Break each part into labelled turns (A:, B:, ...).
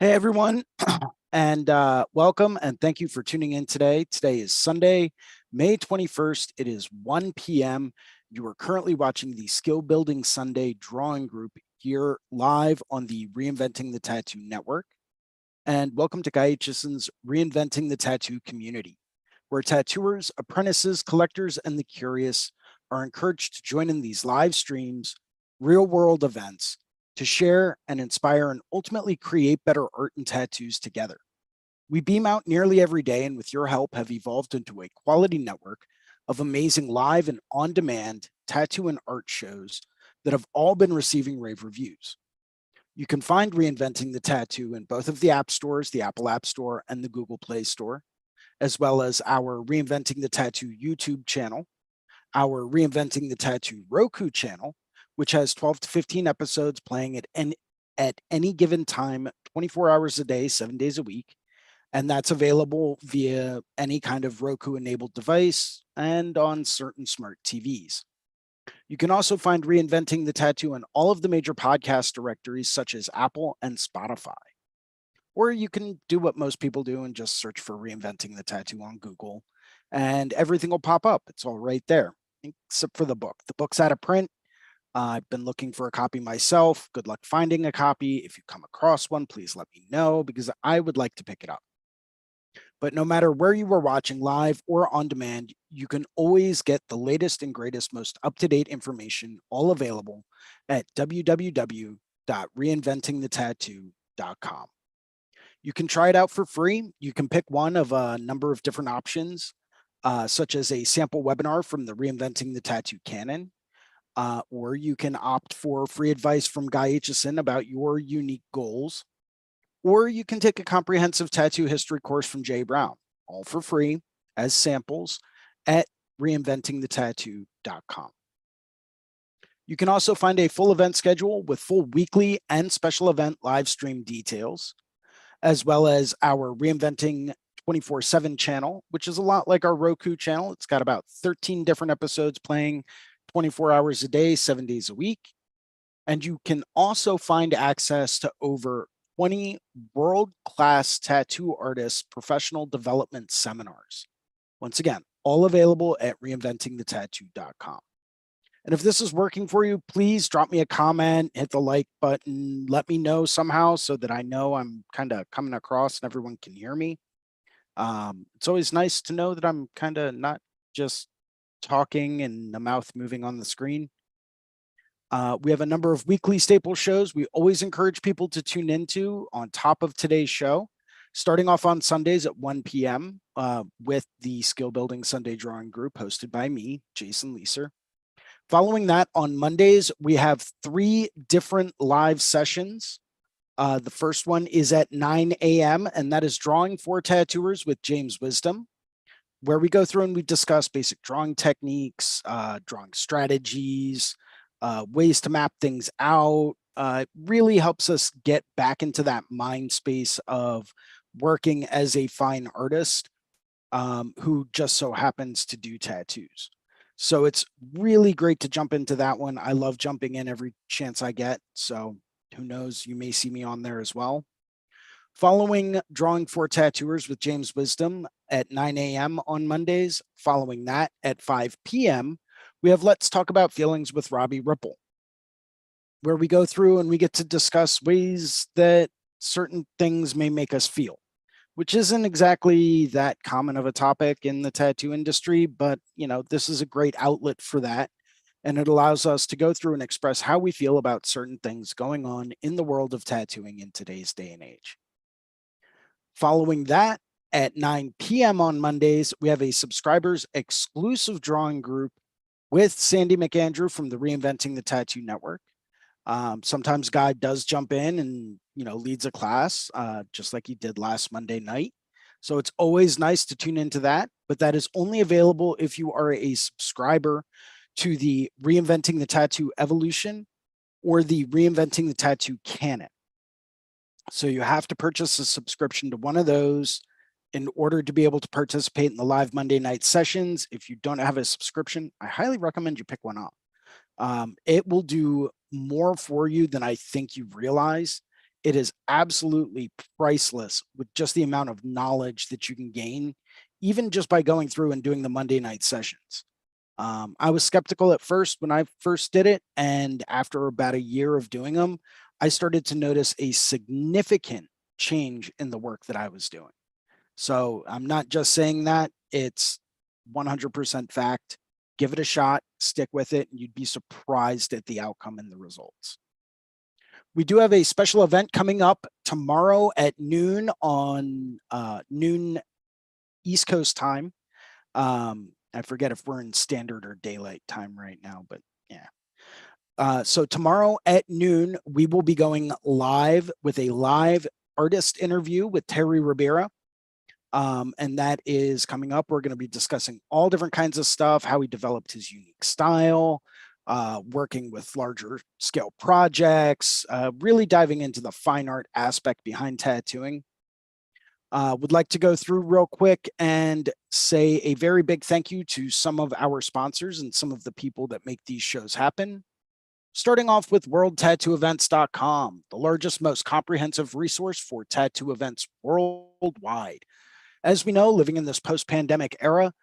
A: Hey everyone, and welcome and thank you for tuning in today. Today is Sunday, May 21st. It is 1 p.m. You are currently watching the Skill Building Sunday Drawing Group here live on the Reinventing the Tattoo Network. And welcome to Guy Aitchison's Reinventing the Tattoo community, where tattooers, apprentices, collectors, and the curious are encouraged to join in these live streams, real-world events, to share and inspire and ultimately create better art and tattoos together. We beam out nearly every day and with your help have evolved into a quality network of amazing live and on-demand tattoo and art shows that have all been receiving rave reviews. You can find Reinventing the Tattoo in both of the app stores, the Apple App Store and the Google Play Store, as well as our Reinventing the Tattoo YouTube channel, our Reinventing the Tattoo Roku channel, which has 12 to 15 episodes playing at any given time, 24 hours a day, 7 days a week. And that's available via any kind of Roku-enabled device and on certain smart TVs. You can also find Reinventing the Tattoo in all of the major podcast directories, such as Apple and Spotify. Or you can do what most people do and just search for Reinventing the Tattoo on Google, and everything will pop up. It's all right there, except for the book. The book's out of print. I've been looking for a copy myself. Good luck finding a copy. If you come across one, please let me know because I would like to pick it up. But no matter where you are watching live or on demand, you can always get the latest and greatest, most up-to-date information, all available at www.reinventingthetattoo.com. You can try it out for free. You can pick one of a number of different options, such as a sample webinar from the Reinventing the Tattoo Canon, or you can opt for free advice from Guy Aitchison about your unique goals, or you can take a comprehensive tattoo history course from Jay Brown, all for free as samples at reinventingthetattoo.com. You can also find a full event schedule with full weekly and special event live stream details, as well as our Reinventing 24/7 channel, which is a lot like our Roku channel. It's got about 13 different episodes playing 24 hours a day, 7 days a week. And you can also find access to over 20 world-class tattoo artists' professional development seminars. Once again, all available at reinventingthetattoo.com. And if this is working for you, please drop me a comment, hit the like button, let me know somehow so that I know I'm kind of coming across and everyone can hear me. It's always nice to know that I'm kind of not just talking and the mouth moving on the screen. We have a number of weekly staple shows we always encourage people to tune into on top of today's show, starting off on Sundays at 1 p.m. With the Skill Building Sunday Drawing Group hosted by me, Jason Leeser. Following that, on Mondays, we have 3 different live sessions. The first one is at 9 a.m., and that is Drawing for Tattooers with James Wisdom, where we go through and we discuss basic drawing techniques, drawing strategies, ways to map things out. It really helps us get back into that mind space of working as a fine artist who just so happens to do tattoos. So it's really great to jump into that one. I love jumping in every chance I get. So who knows, you may see me on there as well. Following Drawing for Tattooers with James Wisdom at 9 a.m. on Mondays, following that at 5 p.m., we have Let's Talk About Feelings with Robbie Ripple, where we go through and we get to discuss ways that certain things may make us feel, which isn't exactly that common of a topic in the tattoo industry, but this is a great outlet for that. And it allows us to go through and express how we feel about certain things going on in the world of tattooing in today's day and age. Following that, at 9 p.m. on Mondays, we have a subscribers exclusive drawing group with Sandy McAndrew from the Reinventing the Tattoo Network. Sometimes Guy does jump in and leads a class, just like he did last Monday night. So it's always nice to tune into that, but that is only available if you are a subscriber to the Reinventing the Tattoo Evolution or the Reinventing the Tattoo Canon. So you have to purchase a subscription to one of those in order to be able to participate in the live Monday night sessions. If you don't have a subscription, I highly recommend you pick one up. It will do more for you than I think you realize it is absolutely priceless with just the amount of knowledge that you can gain, even just by going through and doing the Monday night sessions. I was skeptical at first when I first did it, and after about a year of doing them, I started to notice a significant change in the work that I was doing. So I'm not just saying that, it's 100% fact. Give it a shot, stick with it, and you'd be surprised at the outcome and the results. We do have a special event coming up tomorrow at noon on noon East Coast time. I forget if we're in standard or daylight time right now, but yeah. So tomorrow at noon, we will be going live with a live artist interview with Terry Ribera. And that is coming up. We're going to be discussing all different kinds of stuff, how he developed his unique style, working with larger scale projects, really diving into the fine art aspect behind tattooing. Would like to go through real quick and say a very big thank you to some of our sponsors and some of the people that make these shows happen. Starting off with worldtattooevents.com, the largest, most comprehensive resource for tattoo events worldwide. As we know, living in this post-pandemic era,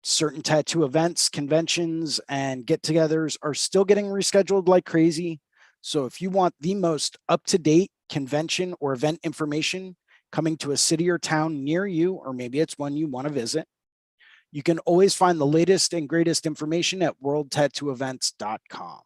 A: certain tattoo events, conventions, and get-togethers are still getting rescheduled like crazy. So if you want the most up-to-date convention or event information coming to a city or town near you, or maybe it's one you want to visit, you can always find the latest and greatest information at worldtattooevents.com.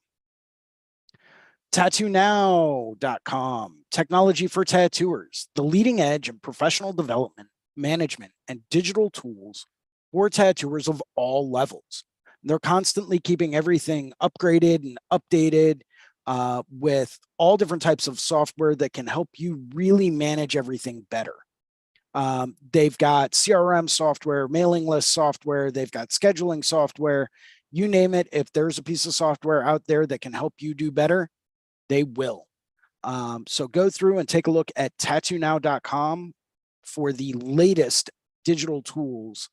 A: TattooNow.com, technology for tattooers, the leading edge in professional development, management, and digital tools for tattooers of all levels. They're constantly keeping everything upgraded and updated with all different types of software that can help you really manage everything better. They've got CRM software, mailing list software, they've got scheduling software, you name it. If there's a piece of software out there that can help you do better, they will. So go through and take a look at tattoonow.com for the latest digital tools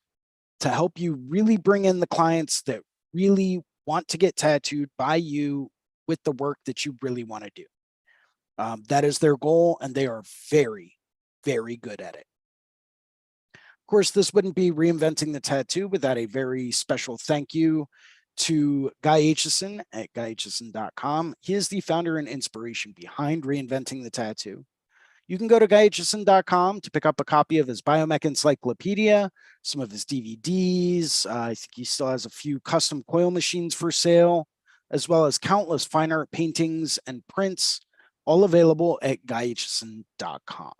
A: to help you really bring in the clients that really want to get tattooed by you with the work that you really want to do. That is their goal, and they are very, very good at it. Of course, this wouldn't be Reinventing the Tattoo without a very special thank you to Guy Aitchison at guyaitchison.com. He is the founder and inspiration behind Reinventing the Tattoo. You can go to guyaitchison.com to pick up a copy of his Biomech Encyclopedia, some of his DVDs. I think he still has a few custom coil machines for sale, as well as countless fine art paintings and prints, all available at guyaitchison.com.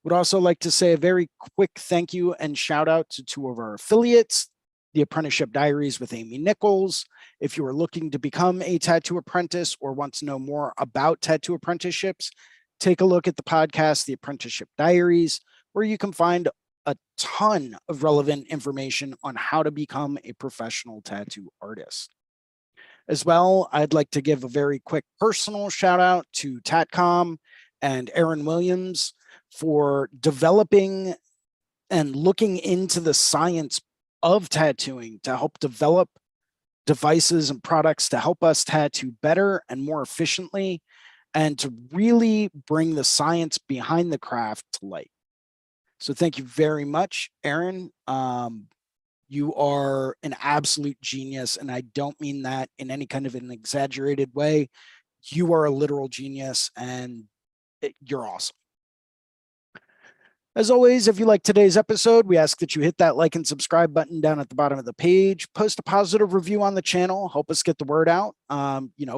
A: Would also like to say a very quick thank you and shout out to two of our affiliates, the Apprenticeship Diaries with Amy Nichols. If you are looking to become a tattoo apprentice or want to know more about tattoo apprenticeships, take a look at the podcast, The Apprenticeship Diaries, where you can find a ton of relevant information on how to become a professional tattoo artist. As well, I'd like to give a very quick personal shout out to Tatcom and Aaron Williams for developing and looking into the science of tattooing to help develop devices and products to help us tattoo better and more efficiently, and to really bring the science behind the craft to light. So thank you very much, Aaron. You are an absolute genius, and I don't mean that in any kind of an exaggerated way. You are a literal genius, and you're awesome. As always, if you like today's episode, we ask that you hit that like and subscribe button down at the bottom of the page, post a positive review on the channel, help us get the word out.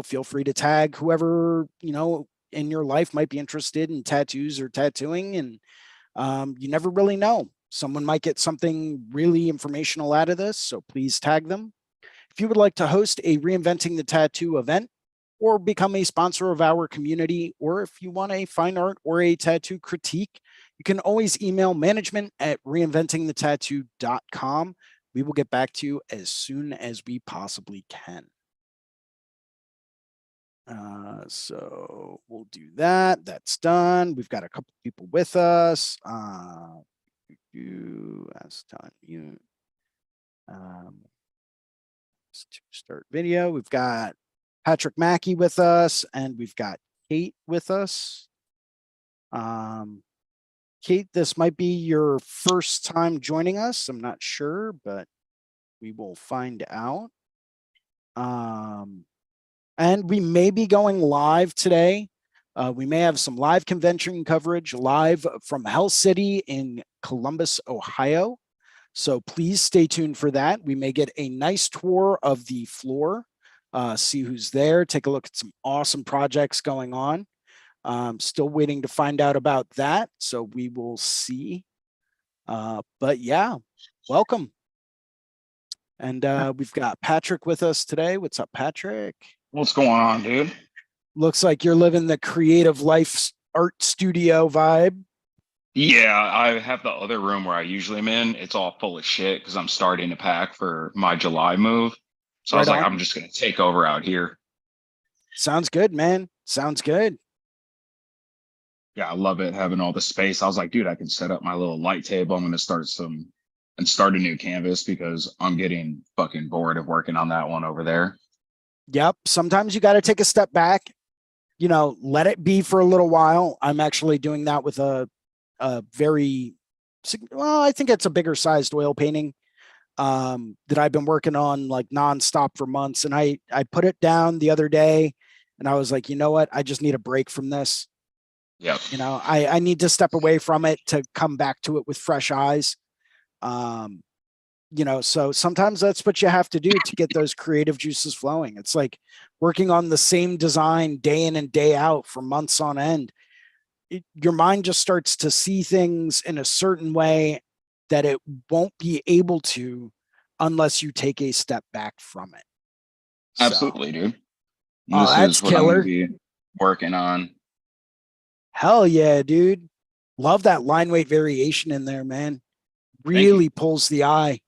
A: Feel free to tag whoever, in your life might be interested in tattoos or tattooing. And you never really know. Someone might get something really informational out of this, so please tag them. If you would like to host a Reinventing the Tattoo event or become a sponsor of our community, or if you want a fine art or a tattoo critique, you can always email management@reinventingthetattoo.com. We will get back to you as soon as we possibly can. So we'll do that. That's done. We've got a couple people with us. Start video. We've got Patrick Mackey with us, and we've got Kate with us. Kate, this might be your first time joining us. I'm not sure, but we will find out. And we may be going live today. We may have some live convention coverage live from Hell City in Columbus, Ohio. So please stay tuned for that. We may get a nice tour of the floor, see who's there, take a look at some awesome projects going on. Still waiting to find out about that. So we will see. But yeah, welcome. And we've got Patrick with us today. What's up, Patrick?
B: What's going on, dude?
A: Looks like you're living the creative life art studio vibe.
B: Yeah, I have the other room where I usually am in. It's all full of shit because I'm starting to pack for my July move. So I
A: Right
B: was like,
A: on.
B: I'm just going to take over out here.
A: Sounds good, man. Sounds good.
B: Yeah, I love it having all the space. I was like, dude, I can set up my little light table. I'm going to start a new canvas because I'm getting fucking bored of working on that one over there.
A: Yep. Sometimes you got to take a step back, let it be for a little while. I'm actually doing that with a very, well, I think it's a bigger sized oil painting that I've been working on like nonstop for months. And I put it down the other day and I was like, you know what? I just need a break from this.
B: Yep.
A: I need to step away from it to come back to it with fresh eyes. So sometimes that's what you have to do to get those creative juices flowing. It's like working on the same design day in and day out for months on end. Your mind just starts to see things in a certain way that it won't be able to unless you take a step back from it.
B: Absolutely, dude.
A: Oh,
B: This
A: that's
B: is what I'm going to
A: killer.
B: be working on.
A: Hell yeah, dude. Love that line weight variation in there, man.
B: Thank you.
A: Really pulls the eye.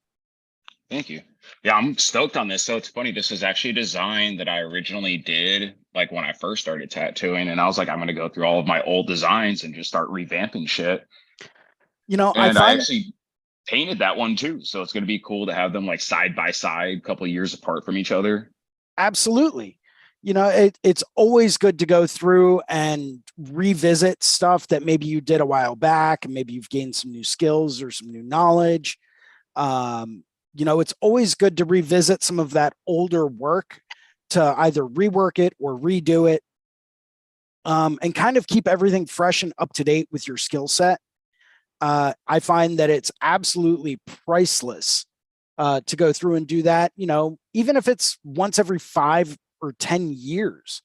B: Thank you. Yeah, I'm stoked on this. So it's funny. This is actually a design that I originally did like when I first started tattooing. And I was like, I'm going to go through all of my old designs and just start revamping shit.
A: I
B: And I
A: find
B: actually painted that one too. So it's going to be cool to have them like side by side, a couple of years apart from each other.
A: absolutely. It's always good to go through and revisit stuff that maybe you did a while back and maybe you've gained some new skills or some new knowledge. It's always good to revisit some of that older work to either rework it or redo it, and kind of keep everything fresh and up to date with your skill set. I find that it's absolutely priceless to go through and do that, even if it's once every 5 or 10 years,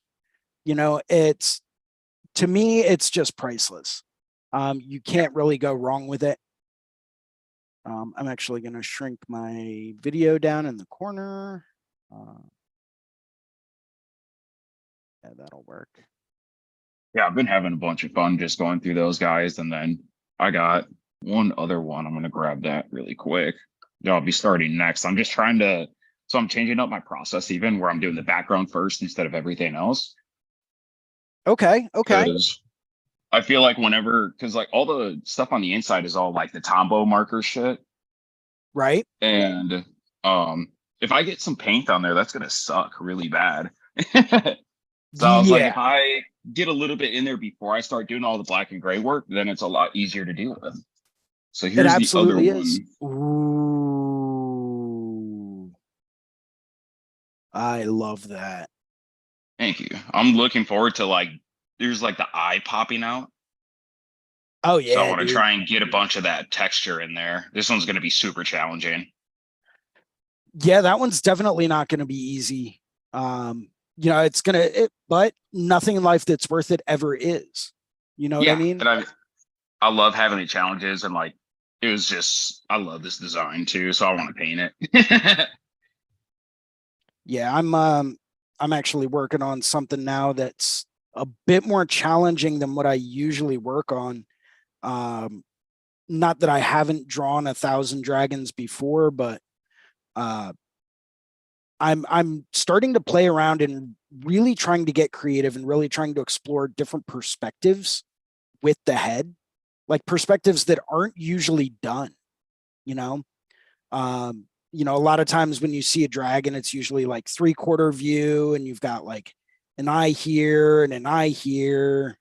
A: it's, to me, it's just priceless. You can't really go wrong with it. I'm actually going to shrink my video down in the corner. Yeah, that'll work.
B: Yeah, I've been having a bunch of fun just going through those guys. And then I got one other one. I'm going to grab that really quick. I'll be starting next. I'm just trying to, so I'm changing up my process even where I'm doing the background first instead of everything else.
A: Okay.
B: Because I feel like because like all the stuff on the inside is all like the Tombow marker shit.
A: Right.
B: And if I get some paint on there, that's gonna suck really bad. So I was like, if
A: Yeah,
B: I get a little bit in there before I start doing all the black and gray work, then it's a lot easier to deal with. So
A: it
B: here's the other
A: absolutely is.
B: one.
A: Ooh, I love that.
B: Thank you. I'm looking forward to like there's like the eye popping out.
A: Oh
B: So I
A: yeah,
B: want to
A: dude.
B: try and get a bunch of that texture in there. This one's gonna be super challenging.
A: Yeah, that one's definitely not going to be easy. It's but nothing in life that's worth it ever is. You know what I
B: Yeah.
A: mean?
B: And I love having the challenges and like it was just I love this design too, so I want to paint it.
A: Yeah, I'm actually working on something now that's a bit more challenging than what I usually work on. Um, Not that I haven't drawn 1,000 dragons before, but uh, I'm starting to play around and really trying to get creative and really trying to explore different perspectives with the head, like perspectives that aren't usually done, you know? A lot of times when you see a dragon, it's usually like 3/4 view and you've got like an eye here and an eye here.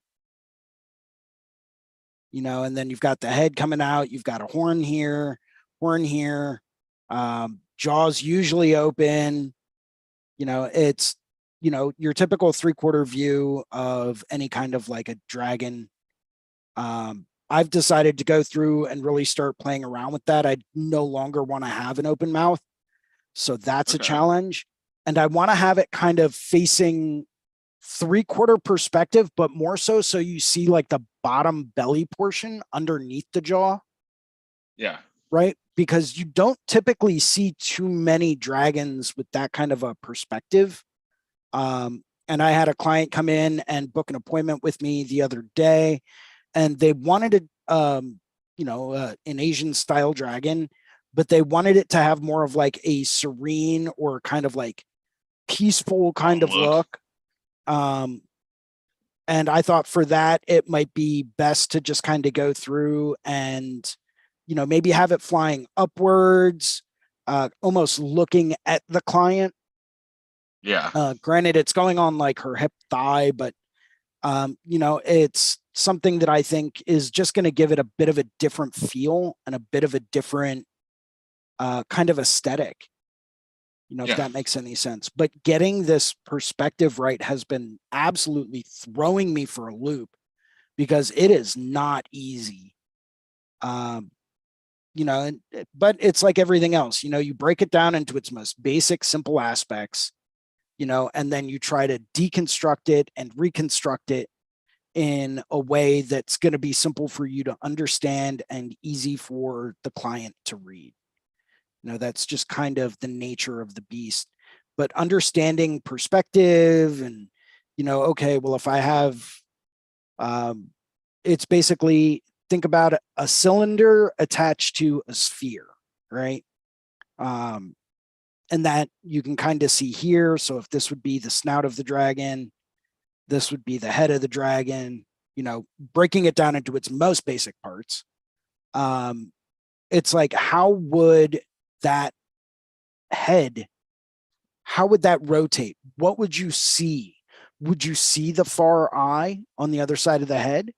A: and then you've got the head coming out, you've got a horn here, jaws usually open. It's, your typical 3/4 view of any kind of like a dragon. I've decided to go through and really start playing around with that. I no longer want to have an open mouth. So that's a
B: Okay.
A: challenge. And I want to have it kind of facing 3/4 perspective, but more so you see like the bottom belly portion underneath the jaw,
B: Yeah.
A: right? Because you don't typically see too many dragons with that kind of a perspective. And I had a client come in and book an appointment with me the other day, and they wanted an Asian style dragon, but they wanted it to have more of like a serene or kind of like peaceful kind of
B: Look.
A: look. And I thought for that, it might be best to just kind of go through and, maybe have it flying upwards, almost looking at the client.
B: Yeah.
A: Granted, it's going on like her hip thigh, but, it's something that I think is just going to give it a bit of a different feel and a bit of a different kind of aesthetic. If
B: Yeah.
A: that makes any sense. But getting this perspective right has been absolutely throwing me for a loop, because it is not easy. But it's like everything else, you break it down into its most basic, simple aspects, and then you try to deconstruct it and reconstruct it in a way that's going to be simple for you to understand and easy for the client to read. That's just kind of the nature of the beast. But understanding perspective and, okay, well, if I have, it's basically, think about a cylinder attached to a sphere, right? And that you can kind of see here. So if this would be the snout of the dragon, this would be the head of the dragon, breaking it down into its most basic parts. It's like, how would that head, how would that rotate? What would you see? Would you see the far eye on the other side of the head?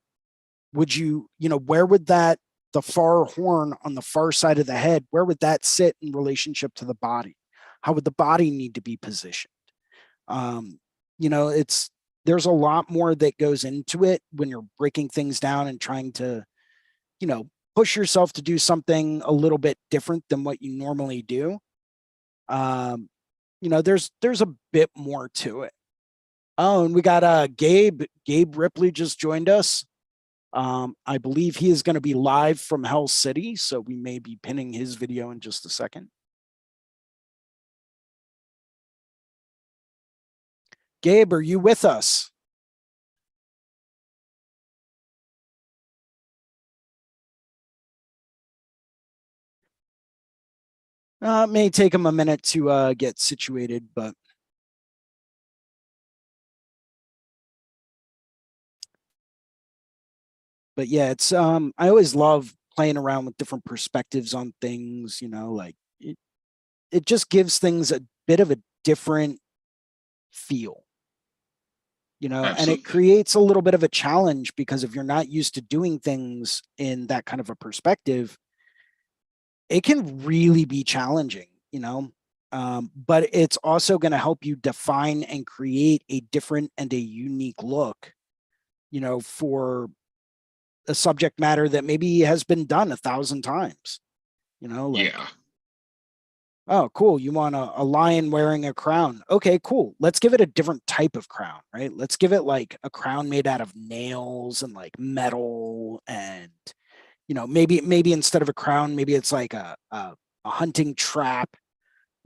A: Would you, where would the far horn on the far side of the head, where would that sit in relationship to the body? How would the body need to be positioned? There's a lot more that goes into it when you're breaking things down and trying to, push yourself to do something a little bit different than what you normally do. There's a bit more to it. Oh, and we got Gabe Ripley just joined us. I believe he is going to be live from Hell City, so we may be pinning his video in just a second. Gabe, are you with us? It may take him a minute to get situated, but yeah, it's I always love playing around with different perspectives on things, like it just gives things a bit of a different feel, and it
B: Absolutely.
A: creates a little bit of a challenge, because if you're not used to doing things in that kind of a perspective, it can really be challenging, but it's also going to help you define and create a different and a unique look, for a subject matter that maybe has been done 1,000 times, like,
B: Yeah.
A: oh, cool, you want a lion wearing a crown. Okay, cool. Let's give it a different type of crown, right? Let's give it like a crown made out of nails and like metal, and, maybe instead of a crown, maybe it's like a hunting trap,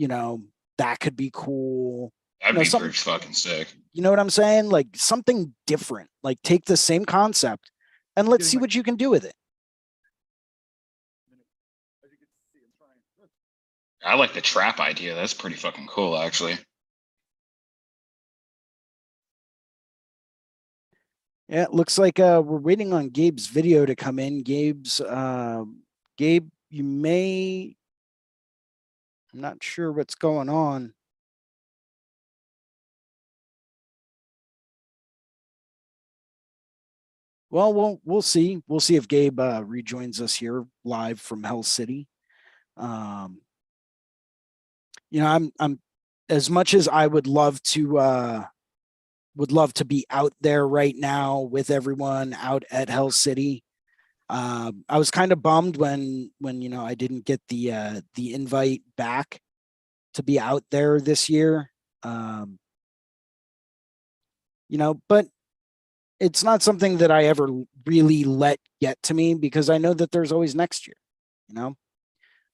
A: that could be cool.
B: That'd be
A: Something,
B: pretty fucking sick.
A: you know what I'm saying? Like something different, like take the same concept and let's see what you can do with it.
B: I like the trap idea. That's pretty fucking cool, actually.
A: Yeah, it looks like we're waiting on Gabe's video to come in. Gabe, you may, I'm not sure what's going on. Well, we'll see. We'll see if Gabe rejoins us here live from Hell City. Um, I'm as much as I would love to be out there right now with everyone out at Hell City. I was kind of bummed when I didn't get the invite back to be out there this year. But it's not something that I ever really let get to me because I know that there's always next year. You know,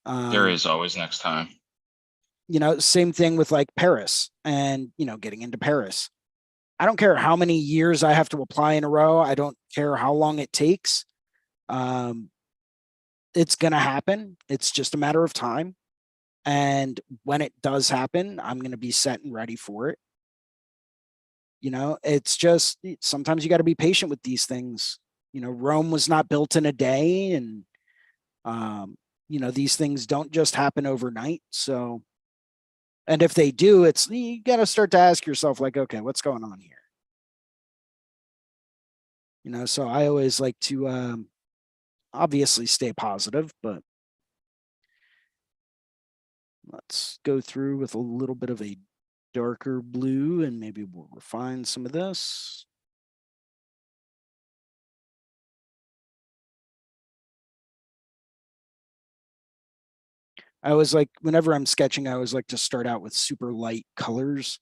B: There
A: um,
B: is always next time.
A: Same thing with like Paris and getting into Paris. I don't care how many years I have to apply in a row. I don't care how long it takes. Um, it's going to happen. It's just a matter of time. And when it does happen, I'm going to be set and ready for it. It's just sometimes you got to be patient with these things. Rome was not built in a day, and these things don't just happen overnight. So, and if they do, you got to start to ask yourself, like, okay, what's going on here? So I always like to obviously stay positive, but let's go through with a little bit of a darker blue and maybe we'll refine some of this. I always like, whenever I'm sketching, I always like to start out with super light colors.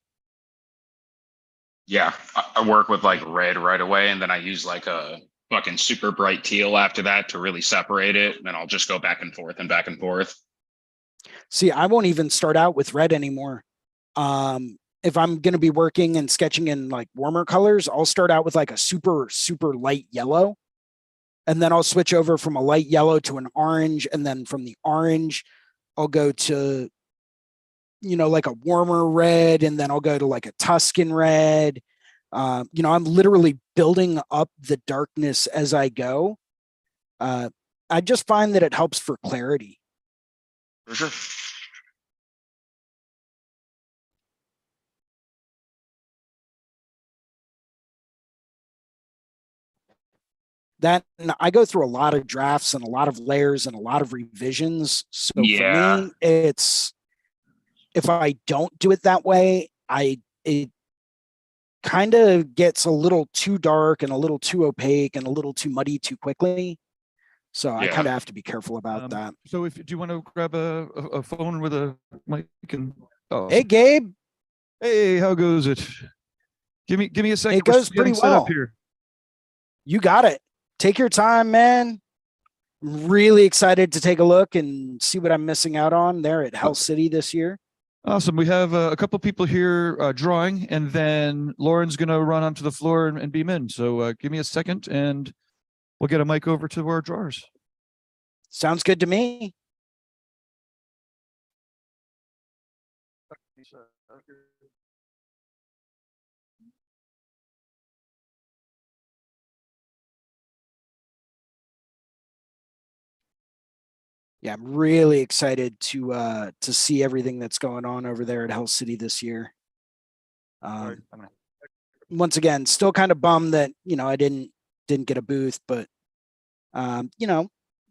B: Yeah, I work with like red right away, and then I use like a fucking super bright teal after that to really separate it. And then I'll just go back and forth and back and forth.
A: See, I won't even start out with red anymore. If I'm going to be working and sketching in like warmer colors, I'll start out with like a super, super light yellow. And then I'll switch over from a light yellow to an orange. And then from the orange, I'll go to, like a warmer red. And then I'll go to like a Tuscan red. I'm literally building up the darkness as I go. I just find that it helps for clarity.
B: For sure.
A: That I go through a lot of drafts and a lot of layers and a lot of revisions. So for
B: Yeah.
A: me, it's if I don't do it that way, it kind of gets a little too dark and a little too opaque and a little too muddy too quickly. So I kind of have to be careful about that.
C: So do you want to grab a phone with a mic and
A: Hey Gabe.
C: Hey, how goes it? Give me a second.
A: It goes pretty well.
C: Here.
A: You got it. Take your time, man. Really excited to take a look and see what I'm missing out on there at Hell City this year.
C: Awesome. We have a couple people here drawing, and then Lauren's going to run onto the floor and beam in. So give me a second, and we'll get a mic over to our drawers.
A: Sounds good to me. Yeah, I'm really excited to see everything that's going on over there at Hell City this year. Once again, still kind of bummed that I didn't get a booth, but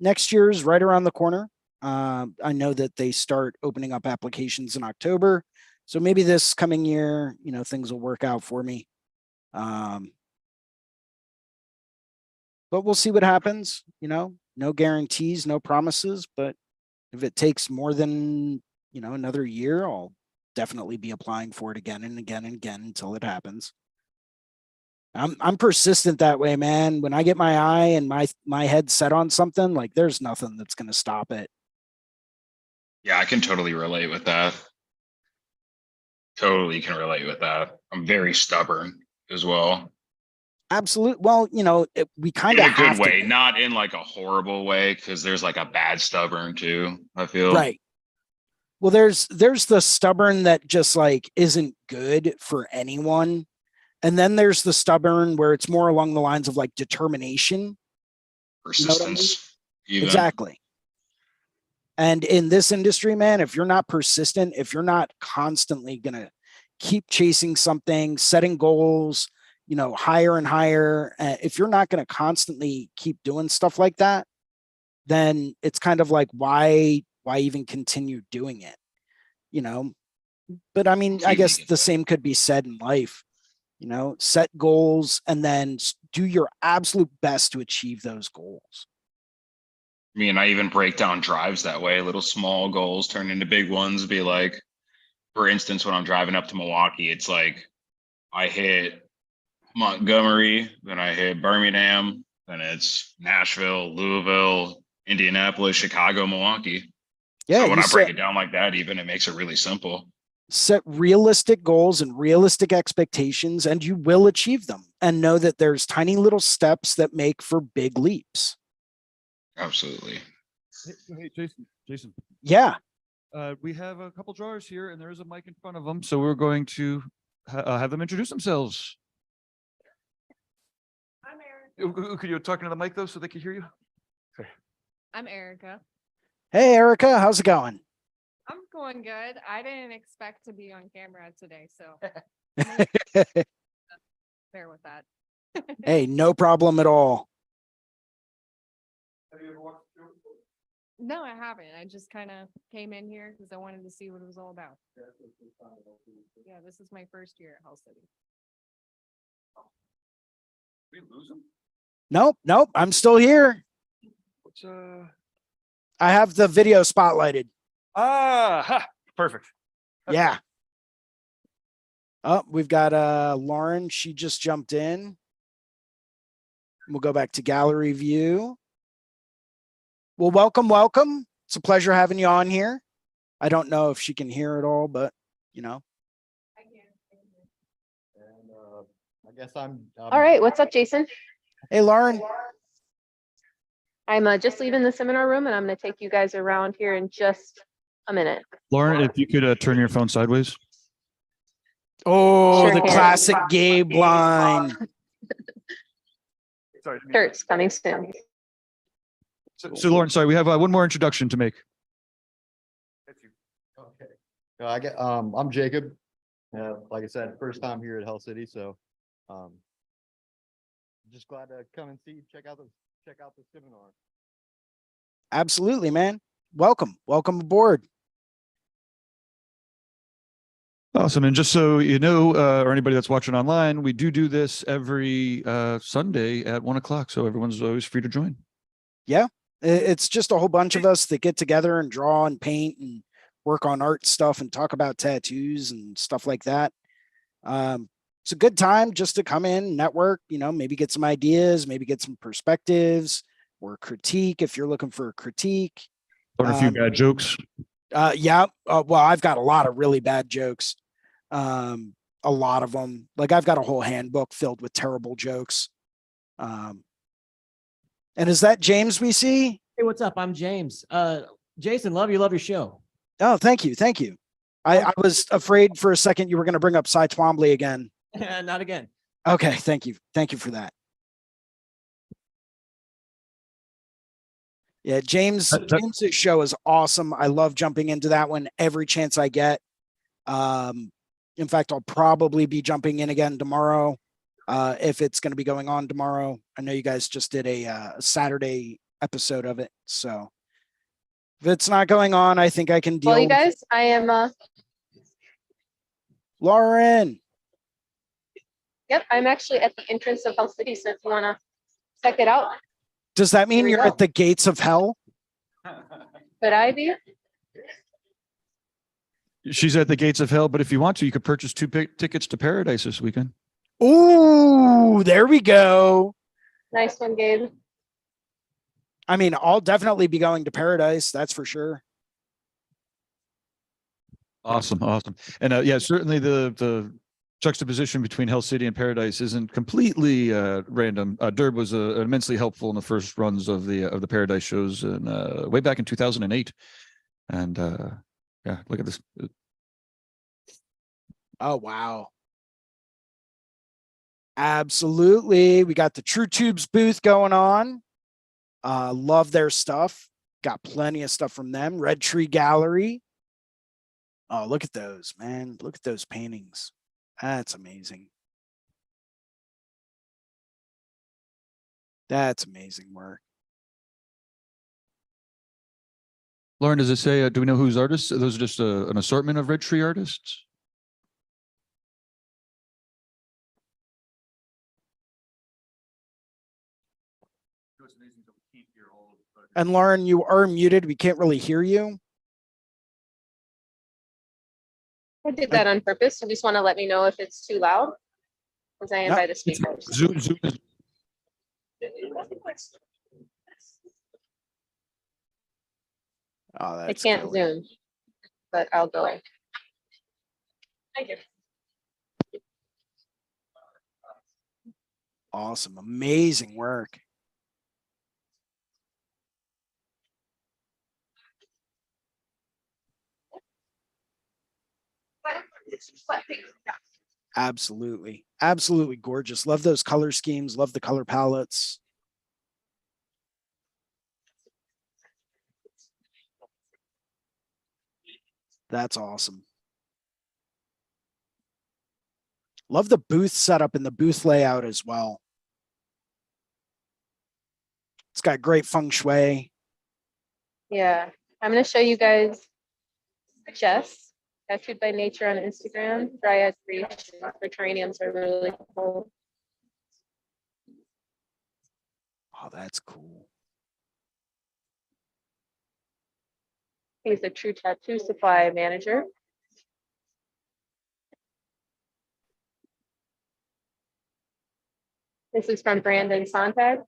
A: next year's right around the corner. I know that they start opening up applications in October, so maybe this coming year, things will work out for me. But we'll see what happens. No guarantees, no promises, but if it takes more than, another year, I'll definitely be applying for it again and again and again until it happens. I'm persistent that way, man. When I get my eye and my head set on something, like there's nothing that's going to stop it.
B: Yeah, I can totally relate with that. Totally can relate with that. I'm very stubborn as well.
A: Absolutely. Well, we kind
B: In
A: of
B: a good
A: have
B: way,
A: to,
B: not in like a horrible way, because there's like a bad stubborn too, I feel.
A: right. Well, there's the stubborn that just like isn't good for anyone. And then there's the stubborn where it's more along the lines of like determination.
B: Persistence. Even.
A: Exactly. And in this industry, man, if you're not persistent, if you're not constantly going to keep chasing something, setting goals, higher and higher. If you're not going to constantly keep doing stuff like that, then it's kind of like, why even continue doing it? But I mean, I guess the same could be said in life. Set goals and then do your absolute best to achieve those goals.
B: I mean, I even break down drives that way. Little small goals turn into big ones. Be like, for instance, when I'm driving up to Milwaukee, it's like I hit Montgomery, then I hit Birmingham, then it's Nashville, Louisville, Indianapolis, Chicago, Milwaukee.
A: Yeah.
B: So when I break it down like that, even it makes it really simple.
A: Set realistic goals and realistic expectations, and you will achieve them. And know that there's tiny little steps that make for big leaps.
B: Absolutely.
C: Hey, Jason.
A: Yeah.
C: We have a couple drawers here, and there is a mic in front of them, so we're going to have them introduce themselves.
D: I'm Erica.
C: Could you talk into the mic though, so they can hear you?
D: I'm Erica.
A: Hey, Erica, how's it going?
D: I'm going good. I didn't expect to be on camera today, so bear with that.
A: Hey, no problem at all.
D: No, I haven't. I just kind of came in here because I wanted to see what it was all about. Yeah, this is my first year at Hull City.
C: We lose them?
A: Nope. I'm still here.
C: What's
A: I have the video spotlighted.
C: Perfect.
A: Yeah. Oh, we've got Lauren. She just jumped in. We'll go back to gallery view. Well, welcome. It's a pleasure having you on here. I don't know if she can hear it all, but
D: I can.
E: And I guess I'm
F: All right, what's up, Jason?
A: hey, Lauren.
F: I'm just leaving the seminar room and I'm going to take you guys around here in just a minute.
C: Lauren, if you could turn your phone sideways.
A: Oh,
F: Sure
A: the
F: can.
A: classic Gabe line.
C: Sorry.
F: Shirt's coming soon.
C: So Lauren, sorry, we have one more introduction to make.
E: okay. I'm Jacob. Like I said, first time here at Hell City, so just glad to come and check out the seminar.
A: Absolutely, man. Welcome aboard.
C: Awesome. And just so you know, or anybody that's watching online, we do this every Sunday at 1 o'clock. So everyone's always free to join.
A: Yeah. It's just a whole bunch of us that get together and draw and paint and work on art stuff and talk about tattoos and stuff like that. It's a good time just to come in, network, maybe get some ideas, maybe get some perspectives or critique if you're looking for a critique.
C: Learn a few bad jokes.
A: Yeah. Well, I've got a lot of really bad jokes. A lot of them. Like I've got a whole handbook filled with terrible jokes. And is that James we see?
G: Hey, what's up? I'm James. Jason, love your show.
A: Oh, thank you. I was afraid for a second you were going to bring up Cy Twombly again.
G: Not again.
A: Okay, thank you for that. Yeah, James's show is awesome. I love jumping into that one every chance I get. In fact, I'll probably be jumping in again tomorrow. If it's going to be going on tomorrow. I know you guys just did a Saturday episode of it. So if it's not going on, I think I can deal.
F: Well, you guys, I am,
A: Lauren.
F: yep, I'm actually at the entrance of Hell City. So if you want to check it out,
A: Does that mean
F: Here we
A: you're
F: go.
A: at the gates of hell?
F: could I be?
C: She's at the gates of hell, but if you want to, you could purchase 2 tickets to paradise this weekend.
A: Ooh, there we go.
F: Nice one, Gabe.
A: I mean, I'll definitely be going to paradise. That's for sure.
C: Awesome. And yeah, certainly the juxtaposition between Hell City and Paradise isn't completely random. Derb was immensely helpful in the first runs of the Paradise shows and way back in 2008. And yeah, look at this.
A: Oh, wow. Absolutely. We got the True Tubes booth going on. Love their stuff. Got plenty of stuff from them. Red Tree Gallery. Oh, look at those, man. Look at those paintings. That's amazing. That's amazing work.
C: Lauren, does it say, do we know whose artists? Are those just an assortment of Red Tree artists?
A: And Lauren, you are muted. We can't really hear you.
F: I did that on purpose. You just want to let me know if it's too loud. Because I am
A: No,
F: by the speakers.
C: Zoom is
A: Oh,
F: I
A: that's
F: can't
A: cool.
F: zoom, but I'll go. Thank you.
A: Awesome. Amazing work. Absolutely. Absolutely gorgeous. Love those color schemes. Love the color palettes. That's awesome. Love the booth setup and the booth layout as well. It's got great feng shui.
F: Yeah, I'm gonna show you guys Jess, Tattooed by Nature on Instagram. Dryad creations for terraniums are really cool.
A: Oh, that's cool.
F: He's a true tattoo supply manager. This is from Brandon Sontag.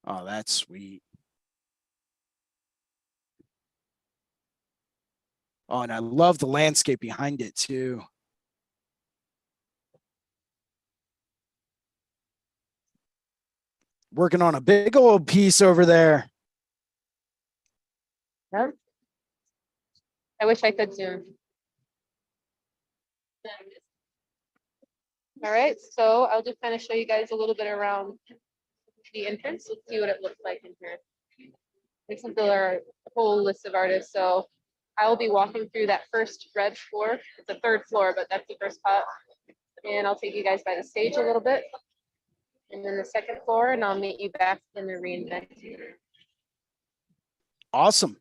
A: Oh, that's sweet. Oh, and I love the landscape behind it too. Working on a big old piece over there.
F: Yep. I wish I could zoom. All right, so I'll just kind of show you guys a little bit around the entrance. Let's see what it looks like in here. This is our whole list of artists. So I will be walking through that first red floor. It's the third floor, but that's the first cut. And I'll take you guys by the stage a little bit. And then the second floor, and I'll meet you back in the Reinventing.
A: Awesome.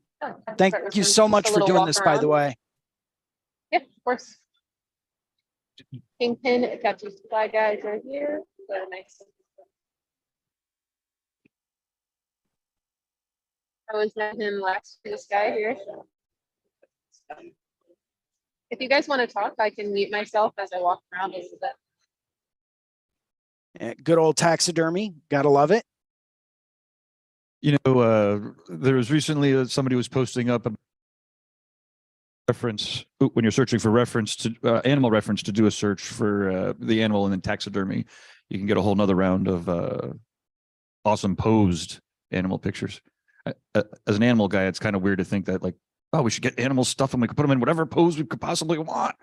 A: Thank
F: Start with
A: you
F: some-
A: so
F: just
A: much
F: a
A: for
F: little
A: doing
F: walk
A: this, by the
F: around.
A: way.
F: Yeah, of course. Kingpin tattoo supply guys right here. So nice. I was met him last year, this guy here. If you guys want to talk, I can mute myself as I walk around a little bit.
A: Good old taxidermy. Gotta love it.
C: You know, there was recently somebody was posting up a reference when you're searching for reference to animal reference to do a search for the animal and then taxidermy. You can get a whole nother round of awesome posed animal pictures. As an animal guy, it's kind of weird to think that like, oh, we should get animal stuff and we could put them in whatever pose we could possibly want.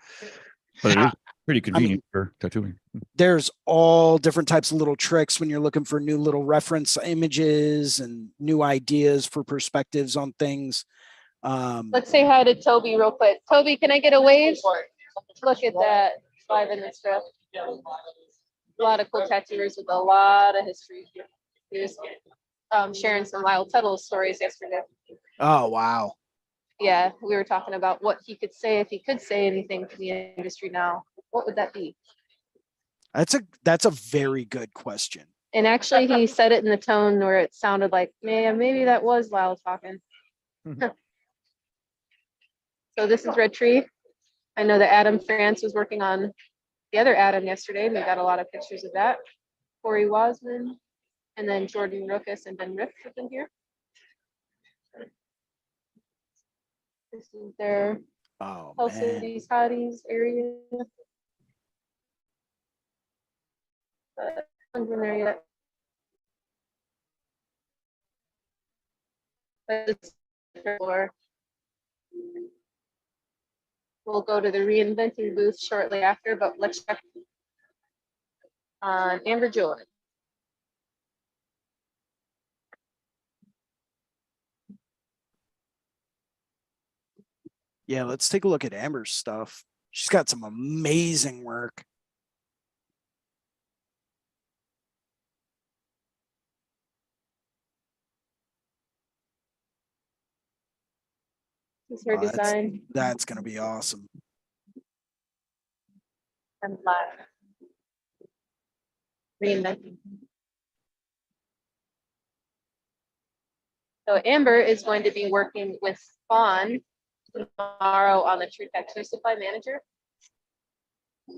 C: But it is pretty convenient for tattooing.
A: There's all different types of little tricks when you're looking for new little reference images and new ideas for perspectives on things.
F: Let's say hi to Toby real quick. Toby, can I get a wave? Look at that, live in this stuff. A lot of cool tattooers with a lot of history. He was sharing some Lyle Tuttle stories yesterday.
A: Oh, wow.
F: Yeah, we were talking about what he could say if he could say anything to the industry now. What would that be?
A: That's a very good question.
F: And actually, he said it in the tone where it sounded like, man, maybe that was Lyle talking. So this is Red Tree. I know that Adam France was working on the other Adam yesterday. We got a lot of pictures of that. Corey Wasman, and then Jordan Ruckus and Ben Riff have been here. This is their
A: Oh,
F: Hell
A: man.
F: Cities Hotties area. But haven't been there yet. But it's for- We'll go to the Reinventing booth shortly after, but let's check on Amber Joy.
A: Yeah, let's take a look at Amber's stuff. She's got some amazing work.
F: This is her
A: Oh, that's-
F: design
A: That's going to be awesome.
F: and live. Reinventing. So Amber is going to be working with Fawn tomorrow on the True Tattoo Supply Manager.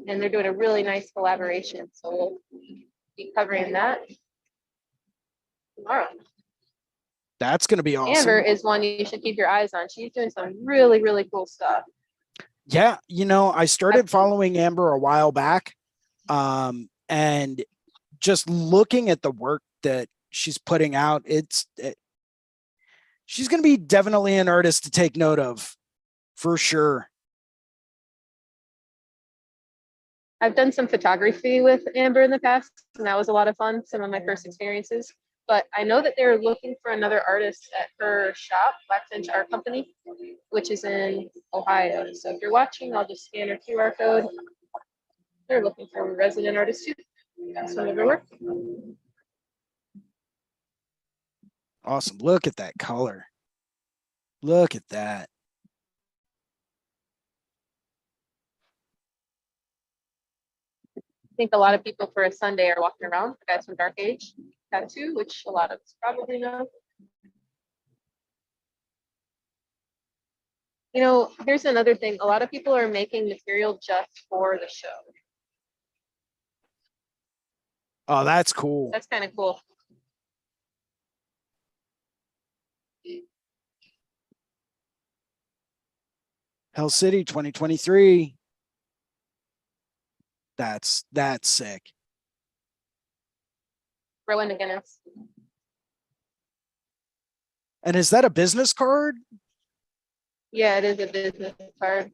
F: And they're doing a really nice collaboration. So we'll be covering that tomorrow.
A: That's going to be awesome.
F: Amber is one you should keep your eyes on. She's doing some really, really cool stuff.
A: Yeah, you know, I started following Amber a while back, and just looking at the work that she's putting out, she's going to be definitely an artist to take note of, for sure.
F: I've done some photography with Amber in the past, and that was a lot of fun. Some of my first experiences. But I know that they're looking for another artist at her shop, Blackfinch Art Company, which is in Ohio. So if you're watching, I'll just scan her QR code. They're looking for resident artists too. Some of her work.
A: Awesome. Look at that color. Look at that.
F: I think a lot of people for a Sunday are walking around. The guys from Dark Age Tattoo, which a lot of us probably know. You know, here's another thing. A lot of people are making material just for the show.
A: Oh, that's cool.
F: That's kind of cool.
A: Hell City 2023. That's sick.
F: Rowan McGinnis.
A: And is that a business card?
F: Yeah, it is a business card.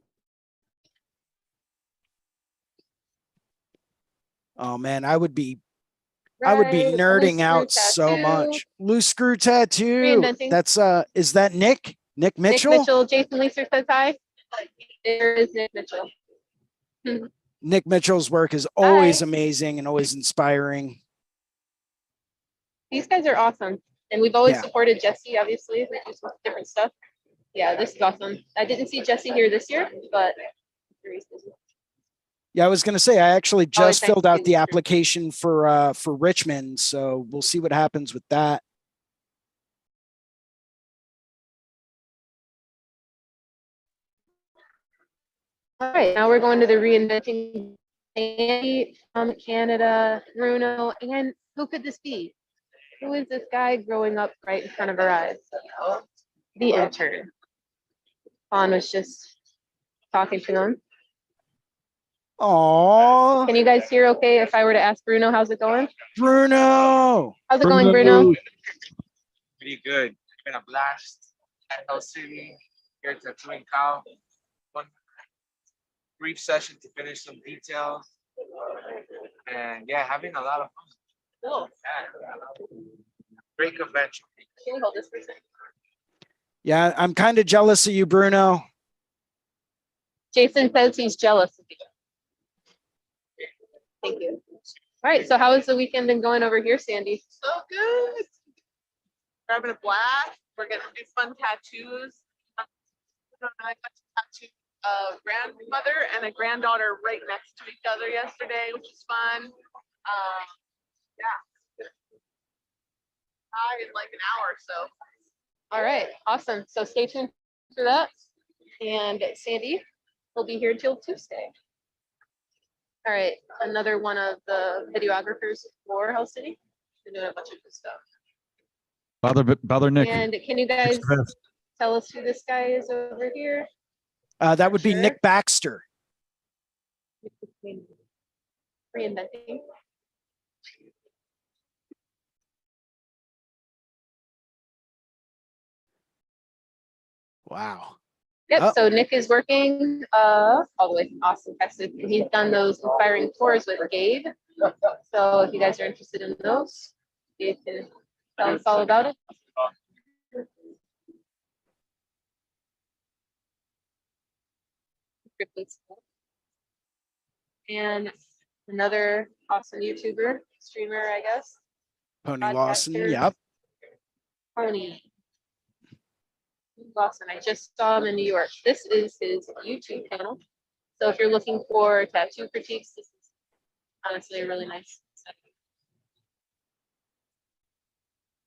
A: Oh man, I would be nerding out so much. Loose screw tattoo.
F: Reinventing.
A: That's is that Nick? Nick Mitchell?
F: Nick Mitchell, Jason Leeser says hi. There is Nick Mitchell.
A: Nick Mitchell's work is always
F: Hi.
A: amazing and always inspiring.
F: These guys are awesome. And we've always
A: Yeah.
F: supported Jesse, obviously. We do some different stuff. Yeah, this is awesome. I didn't see Jesse here this year, but
A: Yeah, I was gonna say I actually
F: Always
A: just
F: nice
A: filled
F: to
A: out
F: see
A: the
F: you.
A: application for Richmond, so we'll see what happens with that.
F: all right, now we're going to the Reinventing Andy from Canada, Bruno, and who could this be? Who is this guy growing up right in front of our eyes? The intern. Fawn was just talking to him.
A: Oh,
F: Can you guys hear okay if I were to ask Bruno, how's it going?
A: Bruno.
F: How's it going, Bruno?
H: Pretty good. It's been a blast at Hell City. Here to Twin Cow. One brief session to finish some details. And yeah, having a lot of fun.
F: Cool.
H: Yeah. Great convention.
F: Can you hold this for a second?
A: Yeah, I'm kind of jealous of you, Bruno.
F: Jason says he's jealous of you. Thank you. All right, so how has the weekend been going over here, Sandy?
I: So good. We're having a blast. We're gonna do fun tattoos. I got to tattoo a grandmother and a granddaughter right next to each other yesterday, which is fun. Yeah. In like an hour or so.
F: All right, awesome. So stay tuned for that. And Sandy will be here till Tuesday. All right, another one of the videographers for Hell City. They're doing a bunch of good stuff.
C: Bother Nick.
F: And can you guys
C: Thanks for that.
F: tell us who this guy is over here?
A: That would be
F: Sure.
A: Nick Baxter.
F: Reinventing.
A: Wow.
F: Yep,
A: Oh.
F: so Nick is working all the way from Austin, Texas. And he's done those inspiring tours with Gabe. So if you guys are interested in those, Gabe can tell us all about it. Griffith's. And another awesome YouTuber, streamer, I guess.
A: Pony Lawson.
F: podcaster,
A: Yep.
F: Pony Lawson. I just saw him in New York. This is his YouTube channel. So if you're looking for tattoo critiques, this is honestly a really nice.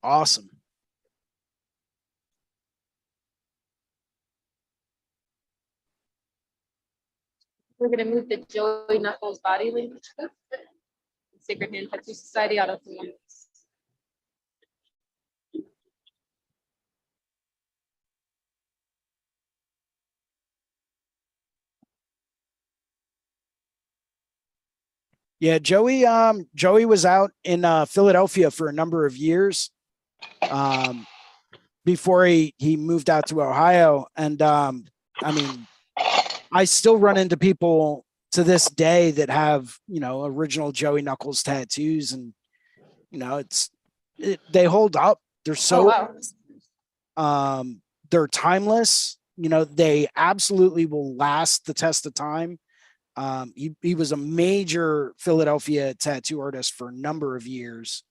A: Awesome.
F: We're gonna move the Joey Knuckles body language book. Sacred Hand Tattoo Society out of Columbus.
A: Yeah, Joey was out in Philadelphia for a number of years before he moved out to Ohio. And I mean, I still run into people to this day that have, you know, original Joey Knuckles tattoos, and you know, they hold up. They're so they're timeless. You know, they absolutely will last the test of time. He was a major Philadelphia tattoo artist for a number of years,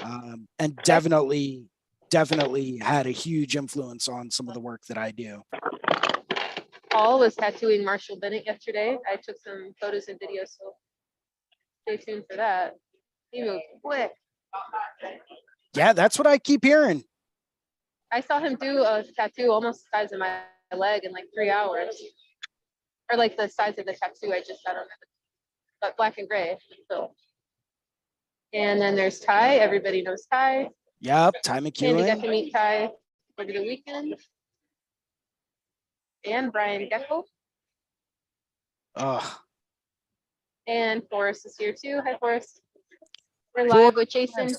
A: and definitely had a huge influence on some of the work that I do.
F: Paul was tattooing Marshall Bennett yesterday. I took some photos and videos, so stay tuned for that. He moved quick.
A: Yeah, that's what I keep hearing.
F: I saw him do a tattoo almost the size of my leg in like 3 hours. Or like the size of the tattoo I just got on it, but black and gray. So. And then there's Ty. Everybody knows Ty.
A: Yep, Ty
F: Andy got
A: McEwen.
F: to meet Ty over the weekend. And Brian Gecko.
A: Oh,
F: And Forrest is here too. Hi, Forrest. We're live with Jason.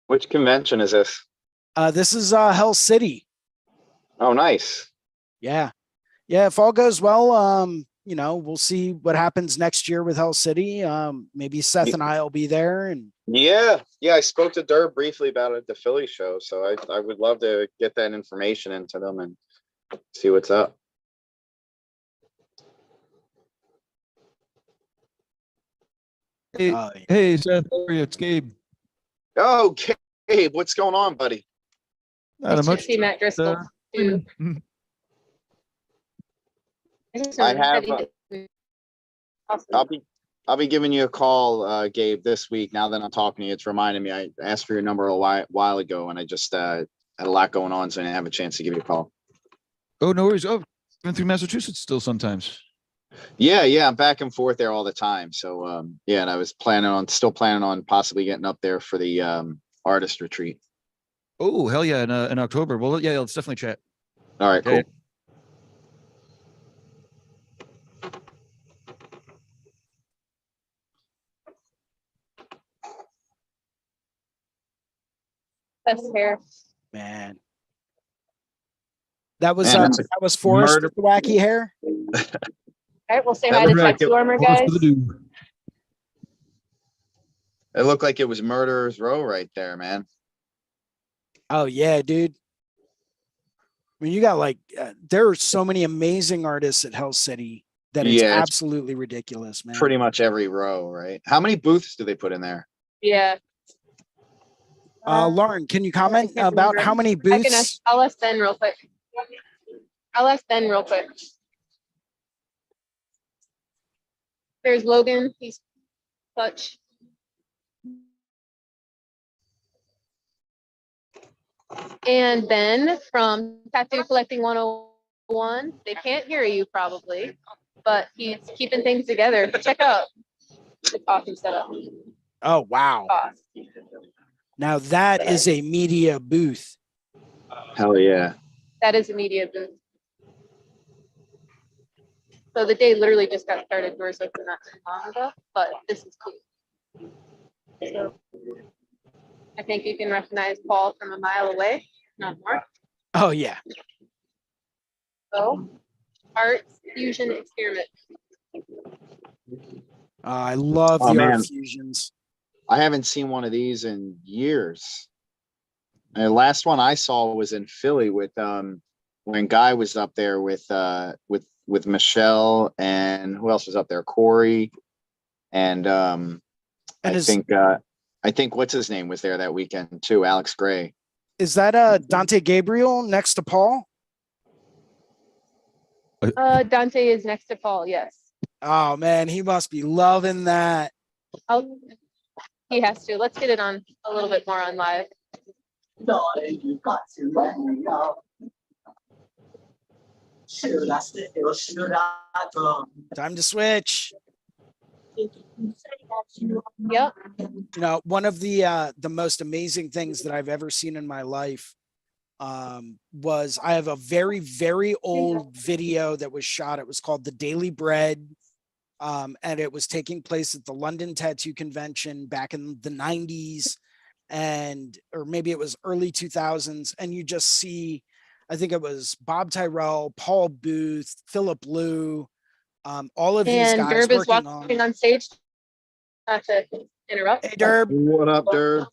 J: Which convention is this?
A: this is Hell City.
J: Oh, nice.
A: Yeah. Yeah, if all goes well, you know, we'll see what happens next year with Hell City. Maybe Seth and I will be there. And
J: Yeah, I spoke to Durr briefly about it at the Philly show, so I would love to get that information into them and see what's up.
C: Hey,
A: yeah.
C: hey, Seth, how are you? It's Gabe.
J: Oh, Gabe, what's going on, buddy?
C: Not
F: Nice
C: much.
F: to see Matt Driscoll too.
J: I have.
F: Awesome.
J: I'll be giving you a call, Gabe, this week. Now that I'm talking to you, it's reminding me. I asked for your number a while ago, and I just had a lot going on, so I didn't have a chance to give you a call.
C: Oh, no worries. Oh, going through Massachusetts still sometimes.
J: Yeah, I'm back and forth there all the time. So yeah, and I was still planning on possibly getting up there for the artist retreat.
C: Oh, hell yeah, in October. Well, yeah, let's definitely chat.
J: All right,
C: Yeah,
J: cool.
F: Best hair.
A: Man. That was
J: Man, that's a
A: that was Forrest
J: murder-
A: with the wacky hair.
F: All right, we'll say
J: That
F: hi to
J: looked like
F: Tattoo Armor,
C: Horse
F: guys.
C: for the dew.
J: It looked like it was Murderer's Row right there, man.
A: Oh yeah, dude. I mean, you got like there are so many amazing artists at Hell City that it's
J: Yeah, it's
A: absolutely ridiculous, man.
J: pretty much every row, right? How many booths do they put in there?
F: Yeah.
A: Lauren, can you comment
F: can't
A: about
F: remember.
A: how many
F: I can
A: booths?
F: ask, I'll ask Ben real quick. There's Logan. He's clutch. And Ben from Tattoo Collecting 101. They can't hear you probably, but he's keeping things together. Check out the coffee setup.
A: Oh wow. Now that is a media booth.
J: Hell yeah.
F: That is a media booth. So the day literally just got started. Doors open not too long ago, but this is cool. So I think you can recognize Paul from a mile away, not more.
A: Oh yeah.
F: So art fusion experiment.
A: I love
J: Oh,
A: the art
J: man.
A: fusions.
J: I haven't seen one of these in years. And the last one I saw was in Philly with when Guy was up there with Michelle, and who else was up there? Corey and
A: And
J: I think what's his name was there that weekend too, Alex Gray.
A: is that Dante Gabriel next to Paul?
F: Dante is next to Paul, yes.
A: Oh man, he must be loving that.
F: He has to. Let's get it on a little bit more on live.
K: Darling, you got to let me know. Should I stay or should I go?
A: Time to switch.
F: Yep.
A: You know, one of the most amazing things that I've ever seen in my life was I have a very, very old video that was shot. It was called The Daily Bread. And it was taking place at the London Tattoo Convention back in the 90s, or maybe it was early 2000s. And you just see, I think it was Bob Tyrell, Paul Booth, Philip Liu, all of these
F: And
A: guys
F: Derb is
A: working
F: walking on stage. Not to interrupt.
A: Hey, Derb.
J: What up, Derb?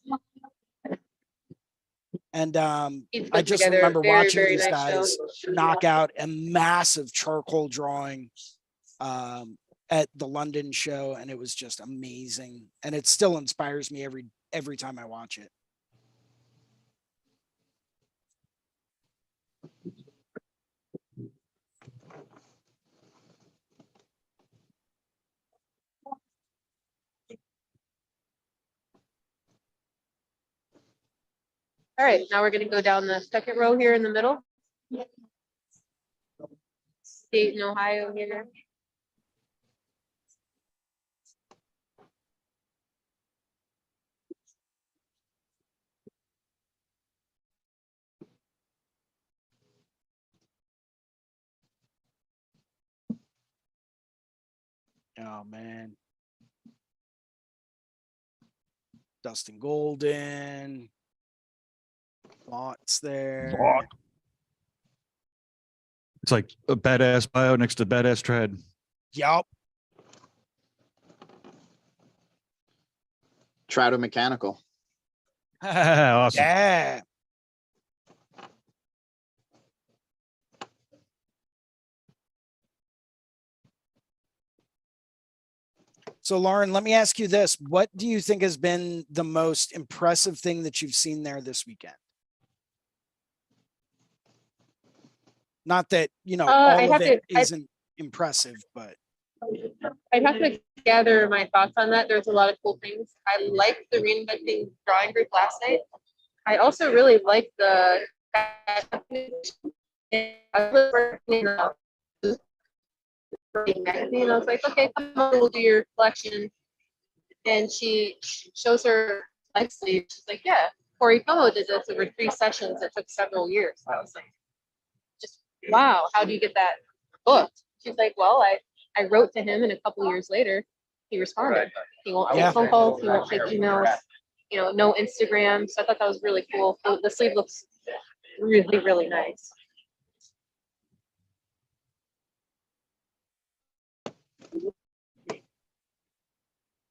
A: And
F: He's
A: I
F: put
A: just
F: together a
A: remember
F: very,
A: watching
F: very
A: these
F: nice
A: guys
F: show.
A: knock out a massive charcoal drawing at the London show, and it was just amazing. And it still inspires me every time I watch it.
F: All right, now we're gonna go down the second row here in the middle. Dayton, Ohio here.
A: Oh man. Dustin Golden. Lots there.
C: It's like a badass bio next to badass trad.
A: Yup.
J: Trout Mechanical.
C: Awesome.
A: Yeah. So Lauren, let me ask you this. What do you think has been the most impressive thing that you've seen there this weekend? Not that, you know, all
F: I'd
A: of
F: have
A: it
F: to-
A: isn't impressive, but
F: I'd have to gather my thoughts on that. There's a lot of cool things. I liked the Reinventing drawing group last night. I also really liked the I was working in a magazine. I was like, okay, come on, we'll do your collection. And she shows her life sleeve. She's like, yeah, Corey Como did this over 3 sessions. It took several years. I was like, just wow, how do you get that booked? She's like, well, I wrote to him, and a couple years later, he responded. He won't take phone calls. He won't take emails. You know, no Instagram. So I thought that was really cool. The sleeve looks really, really nice.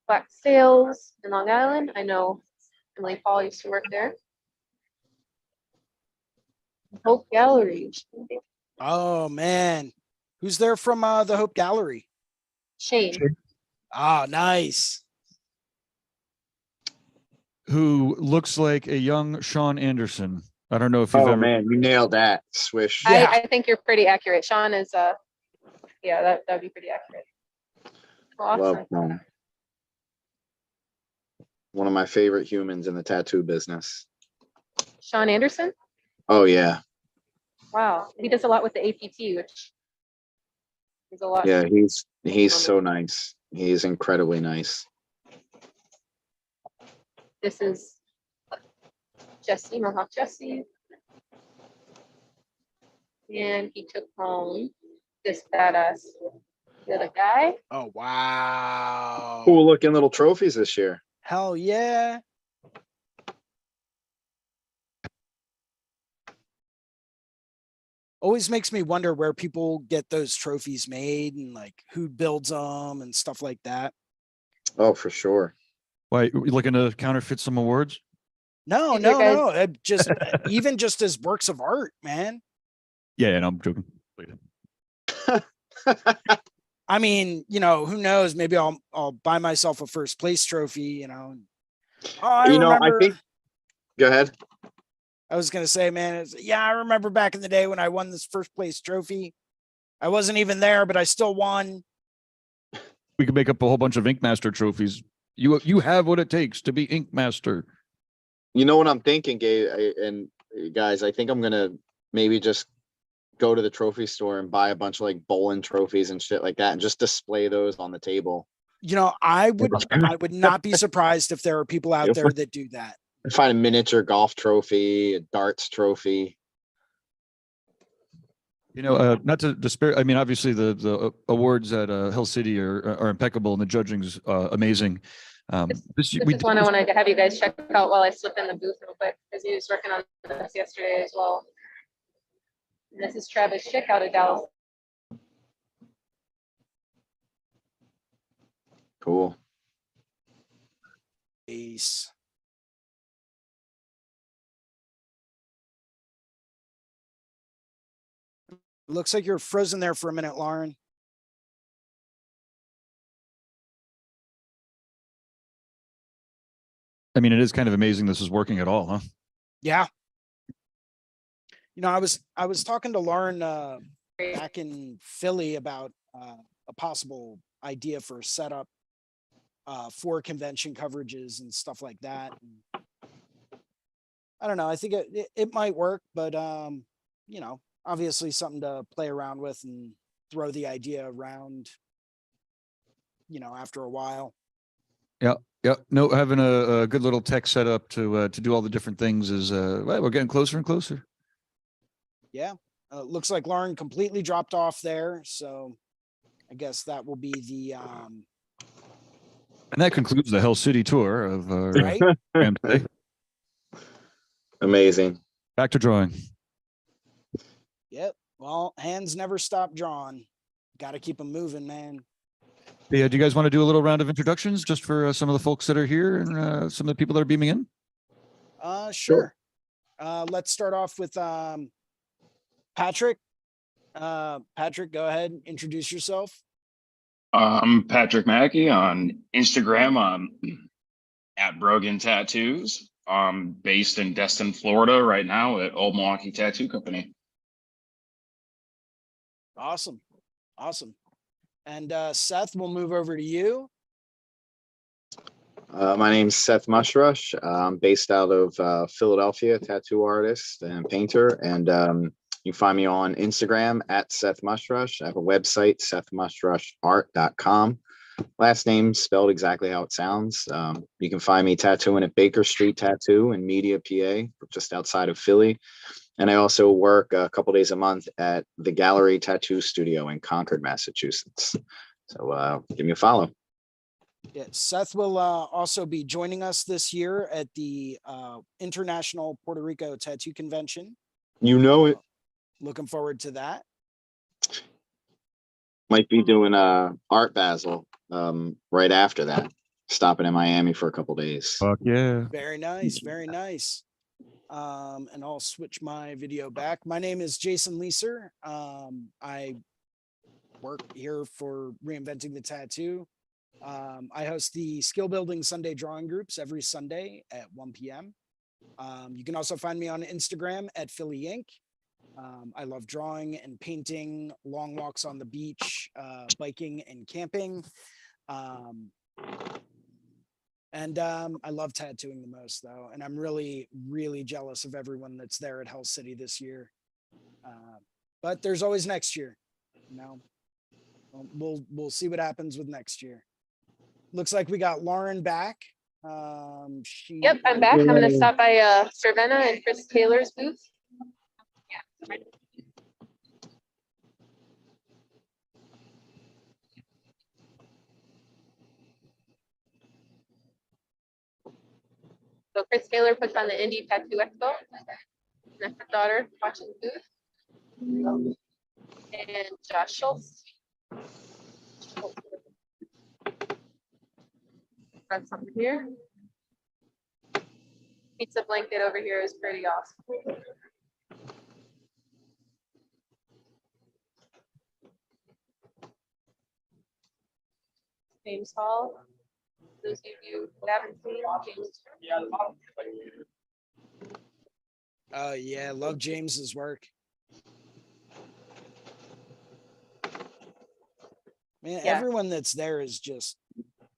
F: Black Sales in Long Island. I know Emily Paul used to work there. Hope Gallery.
A: oh man. Who's there from the Hope Gallery?
F: Shane.
A: Ah, nice.
C: Who looks like a young Sean Anderson. I don't know if you've
J: Oh
C: ever.
J: man, you nailed that. Swish.
A: Yeah.
F: I think you're pretty accurate. Sean is yeah, that would be pretty accurate.
J: Love
F: Awesome.
J: Sean. One of my favorite humans in the tattoo business.
F: Sean Anderson?
J: Oh yeah.
F: Wow. He does a lot with the APT, which is a lot.
J: Yeah, he's so nice. He's incredibly nice.
F: This is Jesse, Mohawk Jesse. And he took home this badass the other guy.
A: Oh wow.
J: Cool looking little trophies this year.
A: Hell yeah. Always makes me wonder where people get those trophies made and like who builds them and stuff like that.
J: Oh, for sure.
C: Why, you looking to counterfeit some awards?
A: No,
F: These are
A: no,
F: guys-
A: no. Just even just as works of art, man.
C: Yeah, no, I'm joking.
A: I mean, you know, who knows? Maybe I'll buy myself a first place trophy, you know. Oh, I
J: You know, I
A: remember.
J: think, go ahead.
A: I was gonna say, man, yeah, I remember back in the day when I won this first place trophy. I wasn't even there, but I still won.
C: We could make up a whole bunch of Ink Master trophies. You have what it takes to be Ink Master.
J: You know what I'm thinking, Gabe, and guys, I think I'm gonna maybe just go to the trophy store and buy a bunch of like bowling trophies and shit like that and just display those on the table.
A: You know, I would not be surprised if there are people out there that do that.
J: Find a miniature golf trophy, a darts trophy.
C: You know, not to despair. I mean, obviously the awards at Hill City are impeccable and the judging's amazing.
F: This is one I wanted to have you guys check out while I slip in the booth real quick, because he was working on this yesterday as well. And this is Travis Schick out of Dallas.
J: Cool.
A: Ace. Looks like you're frozen there for a minute, Lauren.
C: I mean, it is kind of amazing this is working at all, huh?
A: Yeah. You know, I was talking to Lauren back in Philly about a possible idea for a setup for convention coverages and stuff like that. And I don't know. I think it might work, but you know, obviously something to play around with and throw the idea around, you know, after a while.
C: Yeah. Yeah. No, having a good little tech setup to do all the different things is well, we're getting closer and closer.
A: Yeah. Looks like Lauren completely dropped off there. So I guess that will be the
C: And that concludes the Hell City tour of
A: right.
C: program today.
J: Amazing.
C: Back to drawing.
A: Yep. Well, hands never stop drawing. Got to keep them moving, man.
C: Yeah, do you guys want to do a little round of introductions just for some of the folks that are here and some of the people that are beaming in?
A: Sure. Let's start off with Patrick. Patrick, go ahead and introduce yourself.
B: I'm Patrick Mackey on Instagram. At Brogan Tattoos. I'm based in Destin, Florida right now at Old Milwaukee Tattoo Company.
A: Awesome. Awesome. And Seth, we'll move over to you.
J: My name's Seth Mushrush. I'm based out of Philadelphia, tattoo artist and painter. And you can find me on Instagram at Seth Mushrush. I have a website, sethmushrushart.com. Last name spelled exactly how it sounds. You can find me tattooing at Baker Street Tattoo in Media, PA, just outside of Philly. And I also work a couple days a month at the Gallery Tattoo Studio in Concord, Massachusetts. So give me a follow.
A: Yeah, Seth will also be joining us this year at the International Puerto Rico Tattoo Convention.
J: You know it.
A: Looking forward to that.
J: Might be doing Art Basel right after that. Stopping in Miami for a couple days.
C: Fuck yeah.
A: Very nice. Very nice. And I'll switch my video back. My name is Jason Leeser. I work here for Reinventing the Tattoo. I host the skill building Sunday drawing groups every Sunday at 1 p.m. You can also find me on Instagram at Philly Ink. I love drawing and painting, long walks on the beach, biking and camping. And I love tattooing the most though. And I'm really, really jealous of everyone that's there at Hell City this year. But there's always next year, you know. We'll see what happens with next year. Looks like we got Lauren back.
F: Yep, I'm back. I'm gonna stop by Cervena and Chris Taylor's booth. Yeah. So Chris Taylor puts on the Indie Tattoo Expo. That's her daughter watching the booth. And Josh Schultz. got something here. Pizza blanket over here is pretty awesome. James Hall. Those of you who haven't seen James.
A: Oh yeah, love James's work. Man,
F: Yeah.
A: everyone that's there is just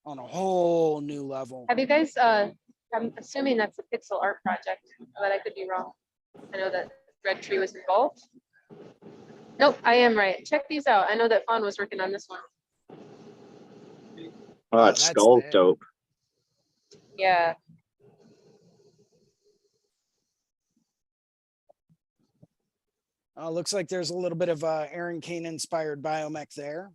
A: on a whole new level.
F: Have you guys, I'm assuming that's a pixel art project, but I could be wrong. I know that Red Tree was involved. Nope, I am right. Check these out. I know that Fawn was working on this one.
J: Oh,
A: Oh,
J: that
A: that's
J: skull
A: it.
J: dope.
F: Yeah.
A: Looks like there's a little bit of Aaron Kane inspired biomech there.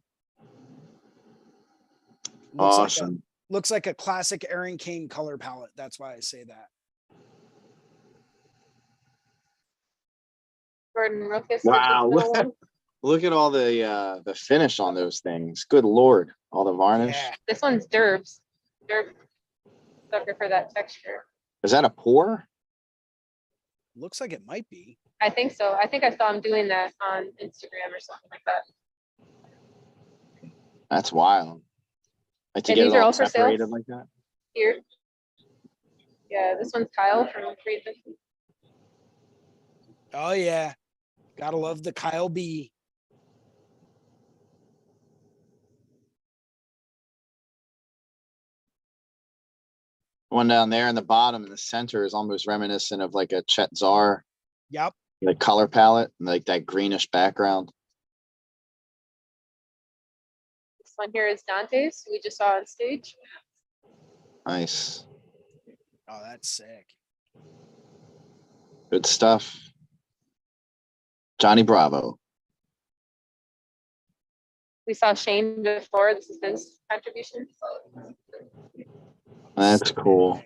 J: Awesome.
A: Looks like a classic Aaron Kane color palette. That's why I say that.
F: Gordon Rookus.
J: Wow. Look at all the finish on those things. Good Lord. All the varnish.
A: Yeah.
F: This one's Derbs. Derb. Sucker for that texture.
J: Is that a pour?
A: Looks like it might be.
F: I think so. I think I saw him doing that on Instagram or something like that.
J: That's wild. Like to
F: And
J: get
F: these
J: it
F: are
J: all
F: all for sale?
J: separated like that.
F: Here. Yeah, this one's Kyle from Reinventing.
A: Oh yeah. Gotta love the Kyle B.
J: One down there in the bottom in the center is almost reminiscent of like a Chet Zar,
A: Yep.
J: the color palette, like that greenish background.
F: This one here is Dante's, who we just saw on stage.
J: Nice.
A: Oh, that's sick.
J: Good stuff. Johnny Bravo.
F: We saw Shane before. This is his contribution.
J: That's cool.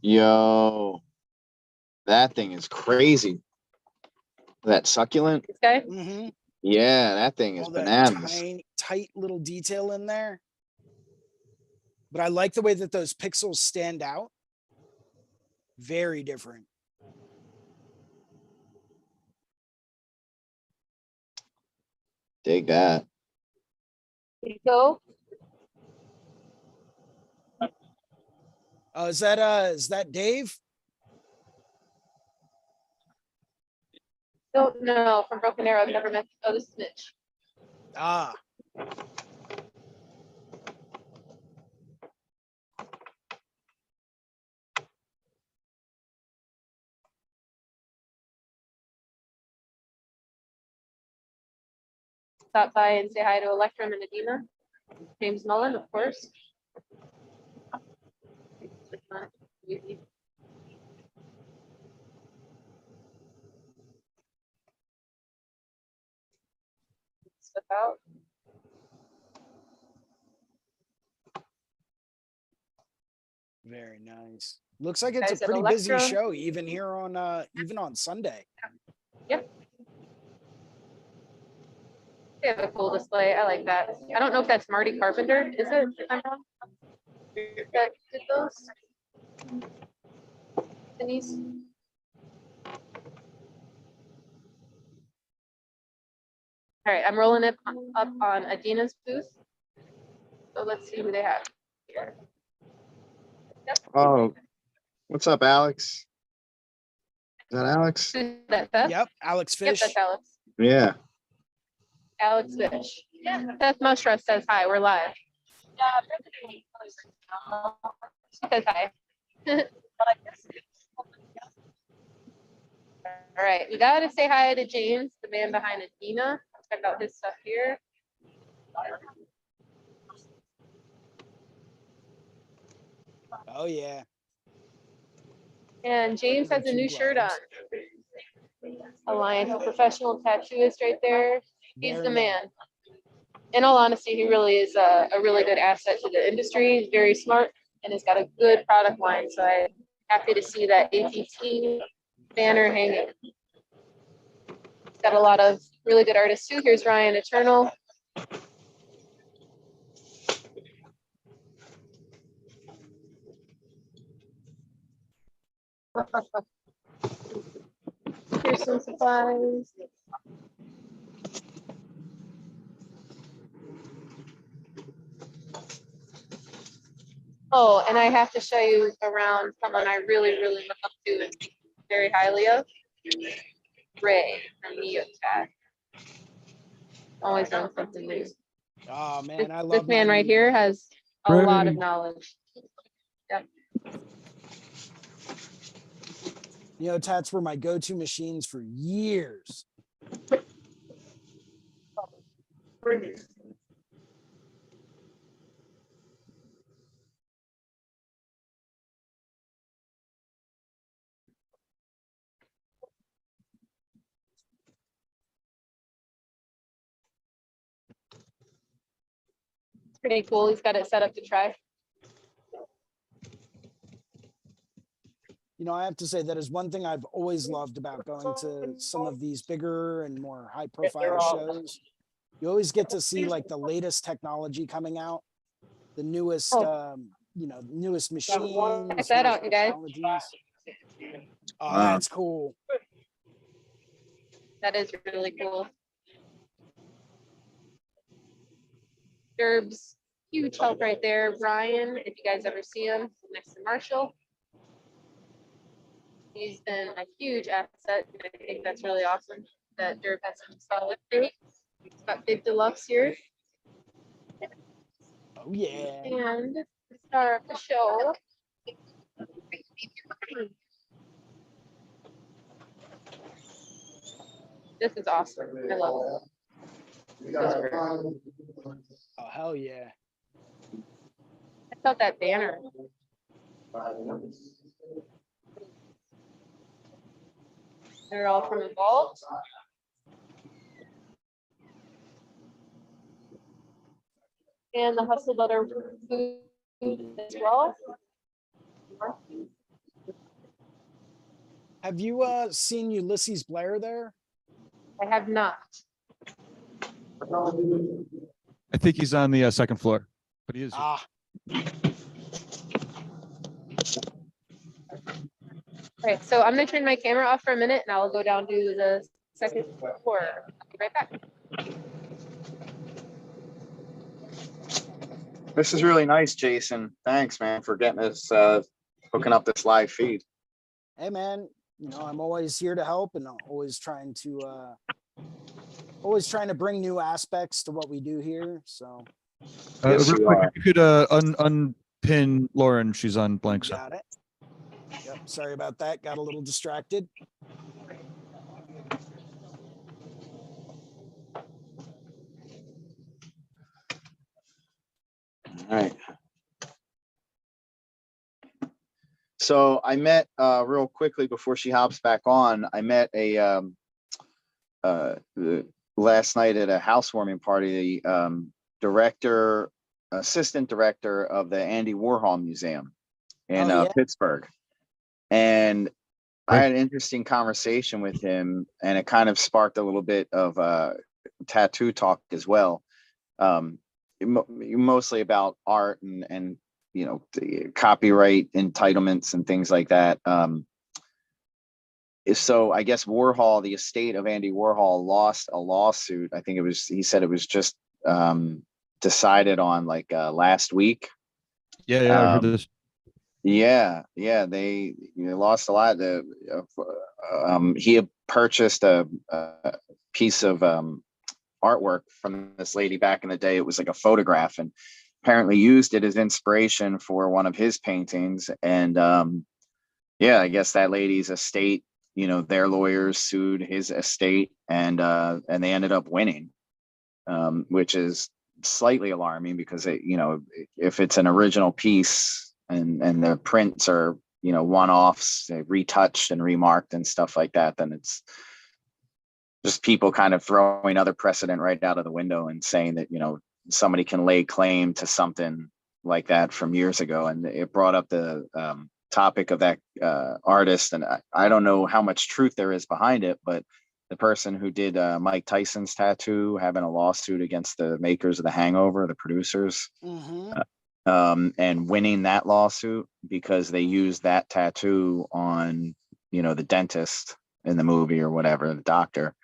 J: Yo, that thing is crazy. That succulent.
F: This guy.
A: Mm-hmm.
J: Yeah, that thing is
A: All that
J: bananas.
A: tiny, tight little detail in there. But I like the way that those pixels stand out. Very different.
J: Dig that.
F: Go.
A: Oh, is that Dave?
F: Don't know from Broken Arrow. I've never met. Oh, this is Mitch.
A: Ah.
F: Stop by and say hi to Electrum and Adina. James Mullen, of course. Slip out.
A: Very nice. Looks like it's
F: Guys
A: a
F: at
A: pretty busy
F: Electrum.
A: show, even here on even on Sunday.
F: Yep. They have a cool display. I like that. I don't know if that's Marty Carpenter. Is it? If I'm wrong. That did those. Denise. All right, I'm rolling it up on Adina's booth. So let's see who they have here. Yep.
J: Oh, what's up, Alex? Is that Alex?
F: Who's that, Beth?
A: Yep, Alex
F: Yep,
A: Fish.
F: that's Alex.
J: Yeah.
F: Alex Fish. Beth Mostra says hi. We're live. She says hi. All right, we gotta say hi to James, the man behind Adina. Check out his stuff here.
A: Oh yeah.
F: And James has a new shirt on. Alliance of Professional Tattooist right there. He's the man. In all honesty, he really is a really good asset to the industry. He's very smart and has got a good product line. So I'm happy to see that ATT banner hanging. He's got a lot of really good artists too. Here's Ryan Eternal. Here's some supplies. Oh, and I have to show you around someone I really, really look up to and think very highly of. Ray from Neocat. Always learn something new.
A: Oh man, I
F: This
A: love
F: man
A: my
F: right here has a lot of knowledge. Yep.
A: Neotats were my go-to machines for years.
F: It's pretty cool. He's got it set up to try.
A: You know, I have to say that is one thing I've always loved about going to some of these bigger and more high profile shows. You always get to see like the latest technology coming out, the newest, you know, newest machines.
F: Check that out, you guys.
A: technologies. Oh,
B: Wow.
A: that's cool.
F: That is really cool. Derb's huge help right there. Brian, if you guys ever see him next to Marshall. He's been a huge asset. And I think that's really awesome that Derb has some solid things. He's got Big Deluxe here.
A: Oh yeah.
F: And to start the show. This is awesome. I love it.
A: Oh hell yeah.
F: I felt that banner. They're all from Evolved. And the Hustle Butter food as well.
A: Have you seen Ulysses Blair there?
F: I have not.
C: I think he's on the second floor, but he is.
A: Ah,
F: All right, so I'm gonna turn my camera off for a minute and I'll go down to the second floor. I'll be right back.
J: This is really nice, Jason. Thanks, man, for getting us hooking up this live feed.
A: hey man, you know, I'm always here to help and I'm always trying to bring new aspects to what we do here. So
J: Yes,
C: Real
J: you
C: quick,
J: are.
C: if you could unpin Lauren. She's on blank. So.
A: got it. Yep, sorry about that. Got a little distracted.
J: All right. So I met real quickly before she hops back on. I met a last night at a housewarming party. The assistant director of the Andy Warhol Museum in
A: Oh, yeah?
J: Pittsburgh, and I had an interesting conversation with him, and it kind of sparked a little bit of tattoo talk as well. Mostly about art and you know, the copyright entitlements and things like that. So I guess Warhol, the estate of Andy Warhol, lost a lawsuit. I think he said it was just decided on like last week.
C: Yeah, I heard this.
J: Yeah, they lost a lot. He had purchased a piece of artwork from this lady back in the day. It was like a photograph, and apparently used it as inspiration for one of his paintings. And yeah, I guess that lady's estate, you know, their lawyers sued his estate, and they ended up winning, which is slightly alarming because you know, if it's an original piece and the prints are, you know, one-offs, retouched and remarked and stuff like that, then it's just people kind of throwing other precedent right out of the window and saying that, you know, somebody can lay claim to something like that from years ago. And it brought up the topic of that artist. And I don't know how much truth there is behind it, but the person who did Mike Tyson's tattoo having a lawsuit against the makers of The Hangover, the producers,
A: Mm-hmm.
J: and winning that lawsuit because they used that tattoo on, you know, the dentist in the movie or whatever, the doctor,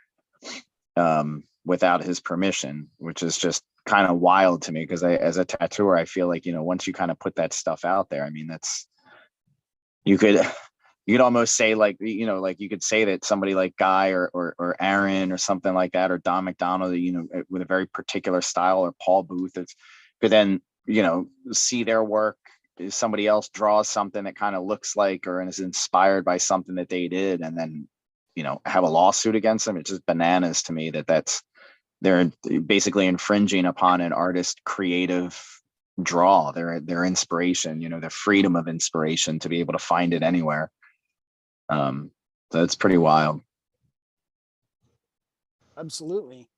J: without his permission, which is just kind of wild to me because as a tattooer, I feel like, you know, once you kind of put that stuff out there, I mean, that's, you could almost say like, you know, like you could say that somebody like Guy or Aaron or something like that, or Don McDonald, you know, with a very particular style, or Paul Booth, could then, you know, see their work. Somebody else draws something that kind of looks like or is inspired by something that they did, and then, you know, have a lawsuit against them. It's just bananas to me that they're basically infringing upon an artist's creative draw, their inspiration, you know, their freedom of inspiration to be able to find it anywhere. So it's pretty wild.
A: Absolutely.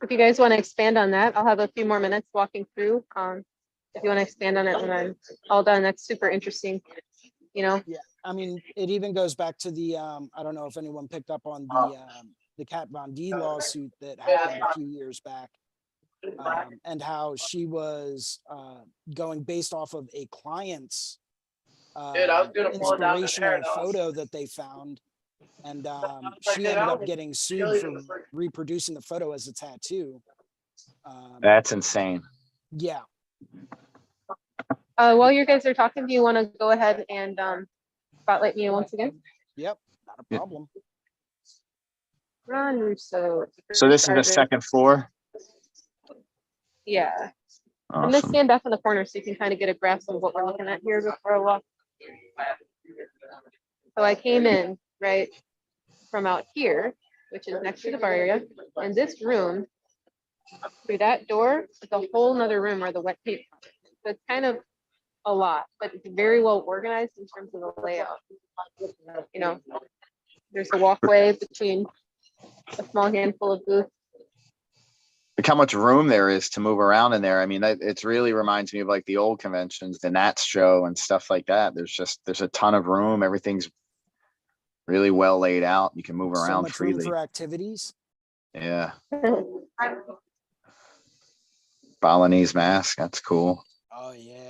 F: If you guys want to expand on that, I'll have a few more minutes walking through. If you want to expand on it when I'm all done, that's super interesting, you know?
A: Yeah. I mean, it even goes back to the, I don't know if anyone picked up on the Kat Von D lawsuit that happened a few years back. And how she was going based off of a client's inspirational photo that they found. And she ended up getting sued for reproducing the photo as a tattoo.
J: That's insane.
A: Yeah.
F: While you guys are talking, do you want to go ahead and spotlight me once again?
A: Yep. Not a problem.
F: Ron Russo.
J: So this is the second floor.
F: Yeah. I'm gonna
J: Awesome.
F: stand up in the corner so you can kind of get a grasp of what we're looking at here before I walk. So I came in right from out here, which is next to the bar area, and this room, through that door, is a whole nother room where the wet paint. So it's kind of a lot, but it's very well organized in terms of the layout. You know, there's a walkway between a small handful of booths.
J: Look how much room there is to move around in there. I mean, it really reminds me of like the old conventions, the Nats show and stuff like that. There's a ton of room. Everything's really well laid out. You can move
A: So
J: around
A: much room
J: freely.
A: for activities.
J: Yeah. Balinese mask. That's cool.
A: Oh yeah.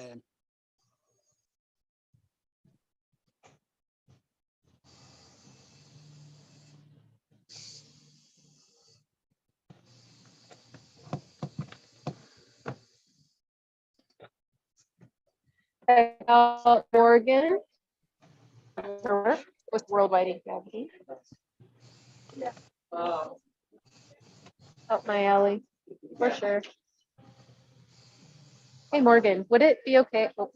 F: Check out Morgan with Worldwide Gravity. Up my alley, for sure. Hey Morgan, would it be okay? Oh.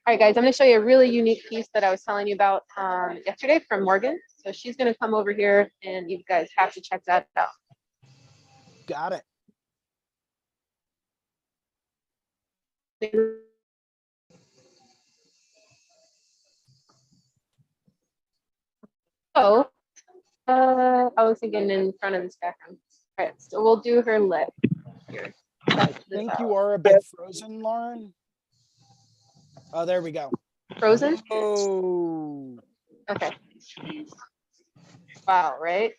F: All right, guys, I'm going to show you a really unique piece that I was telling you about yesterday from Morgan. So she's going to come over here, and you guys have to check that out.
A: Got it.
F: So, I was thinking in front of this background. All right, so we'll do her lip here.
A: I think you are a bit frozen, Lauren. Oh, there we go.
F: Frozen?
A: Oh.
F: Okay. Wow, right?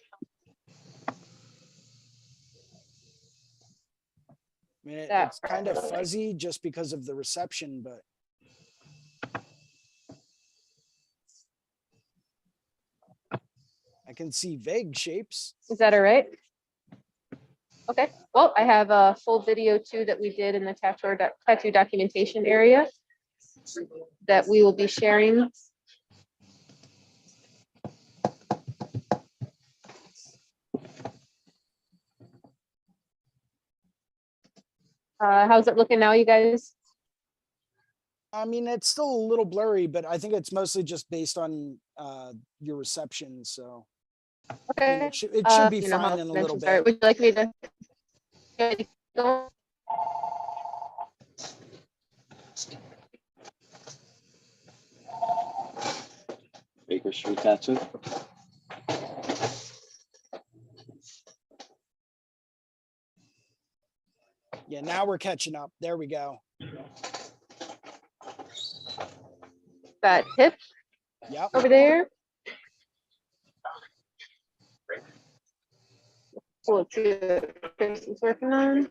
A: I mean,
F: That
A: it's kind of fuzzy just because of the reception, but I can see vague shapes.
F: Is that all right? Okay, well, I have a full video too that we did in the tattoo documentation area that we will be sharing. How's it looking now, you guys?
A: I mean, it's still a little blurry, but I think it's mostly just based on your reception. So I mean,
F: Okay.
A: it should be
F: You know how
A: fine in a little
F: dimensions are.
A: bit.
F: Would you like me to go?
J: Baker Street tattoo.
A: Yeah, now we're catching up. There we go.
F: That hip
A: Yep.
F: over there. Cool, too. Chris is working on.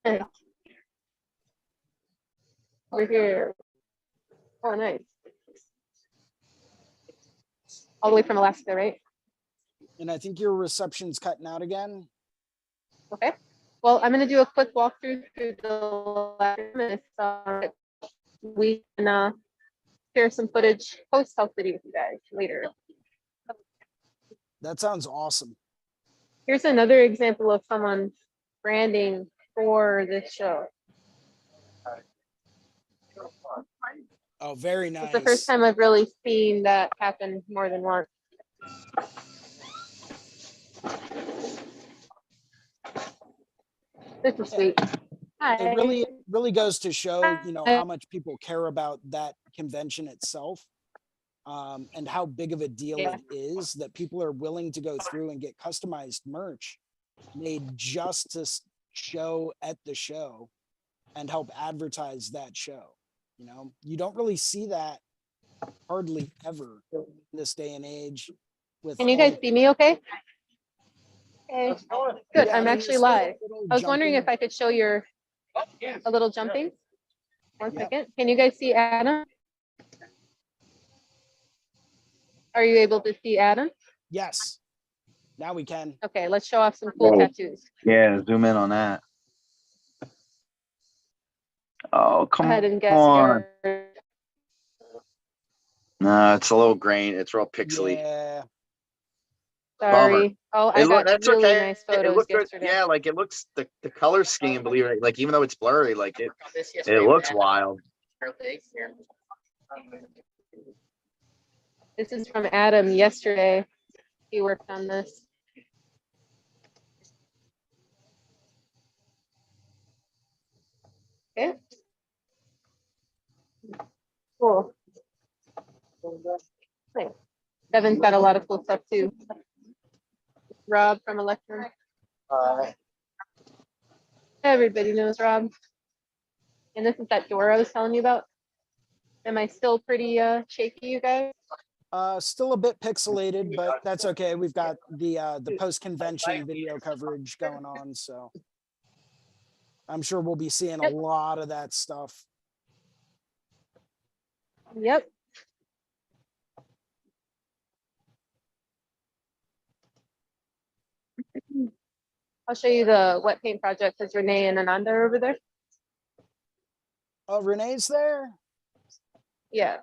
F: Okay. Over here. Oh, nice. All the way from Alaska, right?
A: And I think your reception's cutting out again.
F: Okay. Well, I'm gonna do a quick walkthrough through the lab, and if we can share some footage post Health City with you guys later.
A: That sounds awesome.
F: Here's another example of someone branding for this show.
A: Oh, very nice.
F: It's the first time I've really seen that happen more than once. This is sweet. Hi.
A: It really goes to show, you know, how much people care about that convention itself, and how big of a deal
F: Yeah.
A: it is that people are willing to go through and get customized merch made just to show at the show and help advertise that show. You know, you don't really see that hardly ever in this day and age. With
F: Can you guys
A: all-
F: see me okay? Okay, good.
A: Yeah,
F: I'm
A: I mean,
F: actually
A: it's still a
F: live.
A: little
F: I was wondering
A: jumping.
F: if I could show your a little jumping. One
A: Yep.
F: second. Can you guys see Adam? Are you able to see Adam?
A: Yes. Now we can.
F: Okay, let's show off some cool
J: Whoa.
F: tattoos.
J: Yeah, zoom in on that. Oh,
F: Go
J: come
F: ahead and guess
J: on.
F: your.
J: No, it's a little grain. It's real pixely.
A: Yeah.
F: Sorry. Oh, I got
J: That's
F: really
J: okay.
F: nice
J: It
F: photos
J: looked good.
F: yesterday.
J: Yeah, like it looks the color scheme, believe it, like even though it's blurry, like it looks wild.
F: This is from Adam yesterday. He worked on this. Okay. Cool. Nice. Devin's got a lot of cool stuff too. Rob from Electrum. Everybody knows Rob. And this is that door I was telling you about. Am I still pretty shaky, you guys?
A: Still a bit pixelated, but that's okay. We've got the post-convention video coverage going on, so I'm sure we'll be seeing a lot of that stuff.
F: Yep. I'll show you the wet paint project because Renee and Ananda are over there.
A: Oh, Renee's there?
F: Yeah.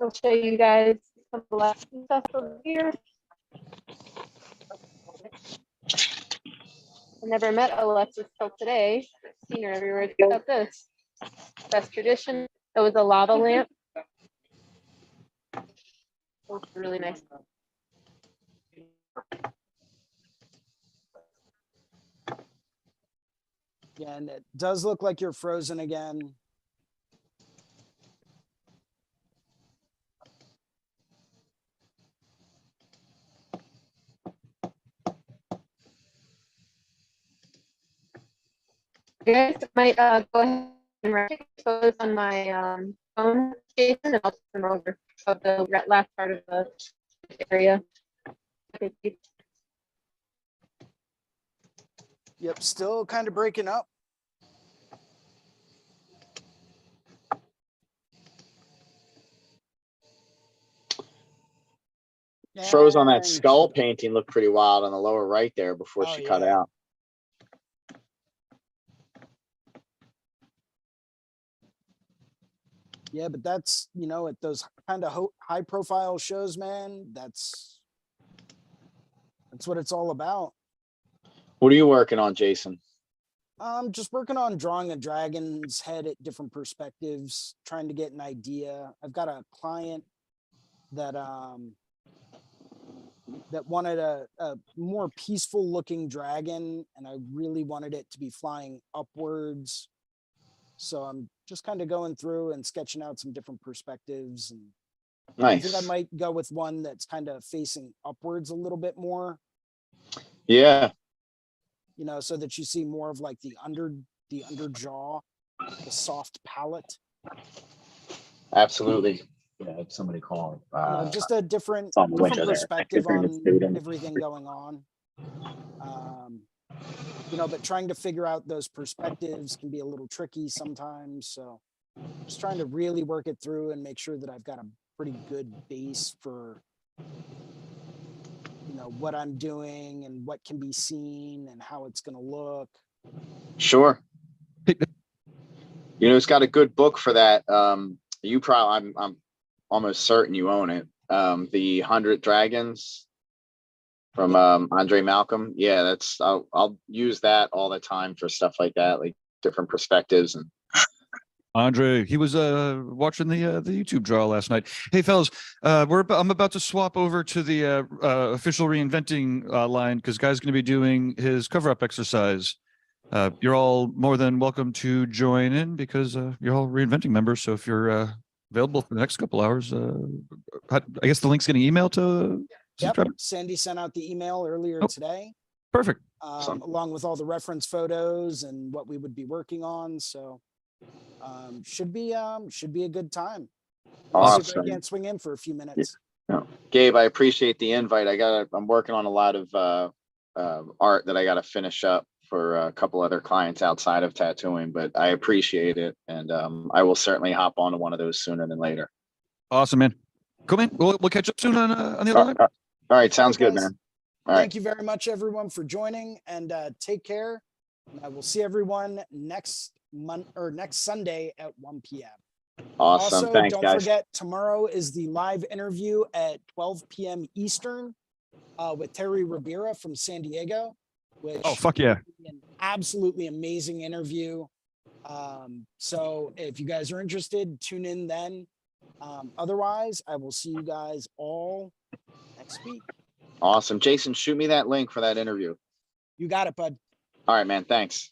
F: I'll show you guys some black stuff over here. I never met Alexis till today. Seen her everywhere. Check out this. Best tradition. It was a lava lamp. It was really nice.
A: Yeah, and it does look like you're frozen again.
F: You guys might go ahead and write photos on my phone, Jason, and I'll send them over of the last part of the area.
A: Yep, still kind of breaking up.
J: Froze on that
A: Dang.
J: skull painting looked pretty wild on the lower right there before
A: Oh,
J: she cut
A: yeah.
J: out.
A: Yeah, but that's, you know, at those kind of high profile shows, man, that's what it's all about.
J: What are you working on, Jason?
A: I'm just working on drawing a dragon's head at different perspectives, trying to get an idea. I've got a client that that wanted a more peaceful looking dragon, and I really wanted it to be flying upwards. So I'm just kind of going through and sketching out some different perspectives and I think I
J: Nice.
A: might go with one that's kind of facing upwards a little bit more,
J: Yeah,
A: you know, so that you see more of like the under jaw, the soft palate.
J: absolutely. Yeah, if somebody called.
A: You know, just a different
J: on the window there.
A: perspective
J: Different
A: on
J: student.
A: everything going on. You know, but trying to figure out those perspectives can be a little tricky sometimes. So just trying to really work it through and make sure that I've got a pretty good base for, you know, what I'm doing and what can be seen and how it's going to look.
J: Sure. You know, it's got a good book for that. You probably, I'm almost certain you own it. The 100 Dragons from Andre Malcolm. Yeah, that's I'll use that all the time for stuff like that, like different perspectives. And
C: Andre, he was watching the YouTube draw last night. Hey fellas, I'm about to swap over to the official Reinventing line because Guy's going to be doing his cover up exercise. You're all more than welcome to join in because you're all Reinventing members. So if you're available for the next couple hours, I guess the link's getting emailed to
A: Yep.
C: subscribers.
A: Sandy sent out the email earlier
C: Oh.
A: today,
C: Perfect.
A: along with all the reference photos and what we would be working on. So should be a good time. Let me see if I
J: Awesome.
A: can't swing in for a few minutes.
J: Gabe, I appreciate the invite. I'm working on a lot of art that I got to finish up for a couple other clients outside of tattooing, but I appreciate it. And I will certainly hop onto one of those sooner than later.
C: Awesome, man. Cool, man. We'll catch up soon on the other line.
J: All right. Sounds good,
A: guys.
J: man. All right.
A: Thank you very much, everyone, for joining, and take care. And I will see everyone next Sunday at 1 p.m.
J: Awesome.
A: Also,
J: Thanks,
A: don't
J: guys.
A: forget, tomorrow is the live interview at 12 p.m. Eastern with Terry Ribera from San Diego, which
C: Oh, fuck yeah.
A: will be an absolutely amazing interview. So if you guys are interested, tune in then. Otherwise, I will see you guys all next week.
J: Awesome. Jason, shoot me that link for that interview.
A: You got it, bud.
J: All right, man. Thanks.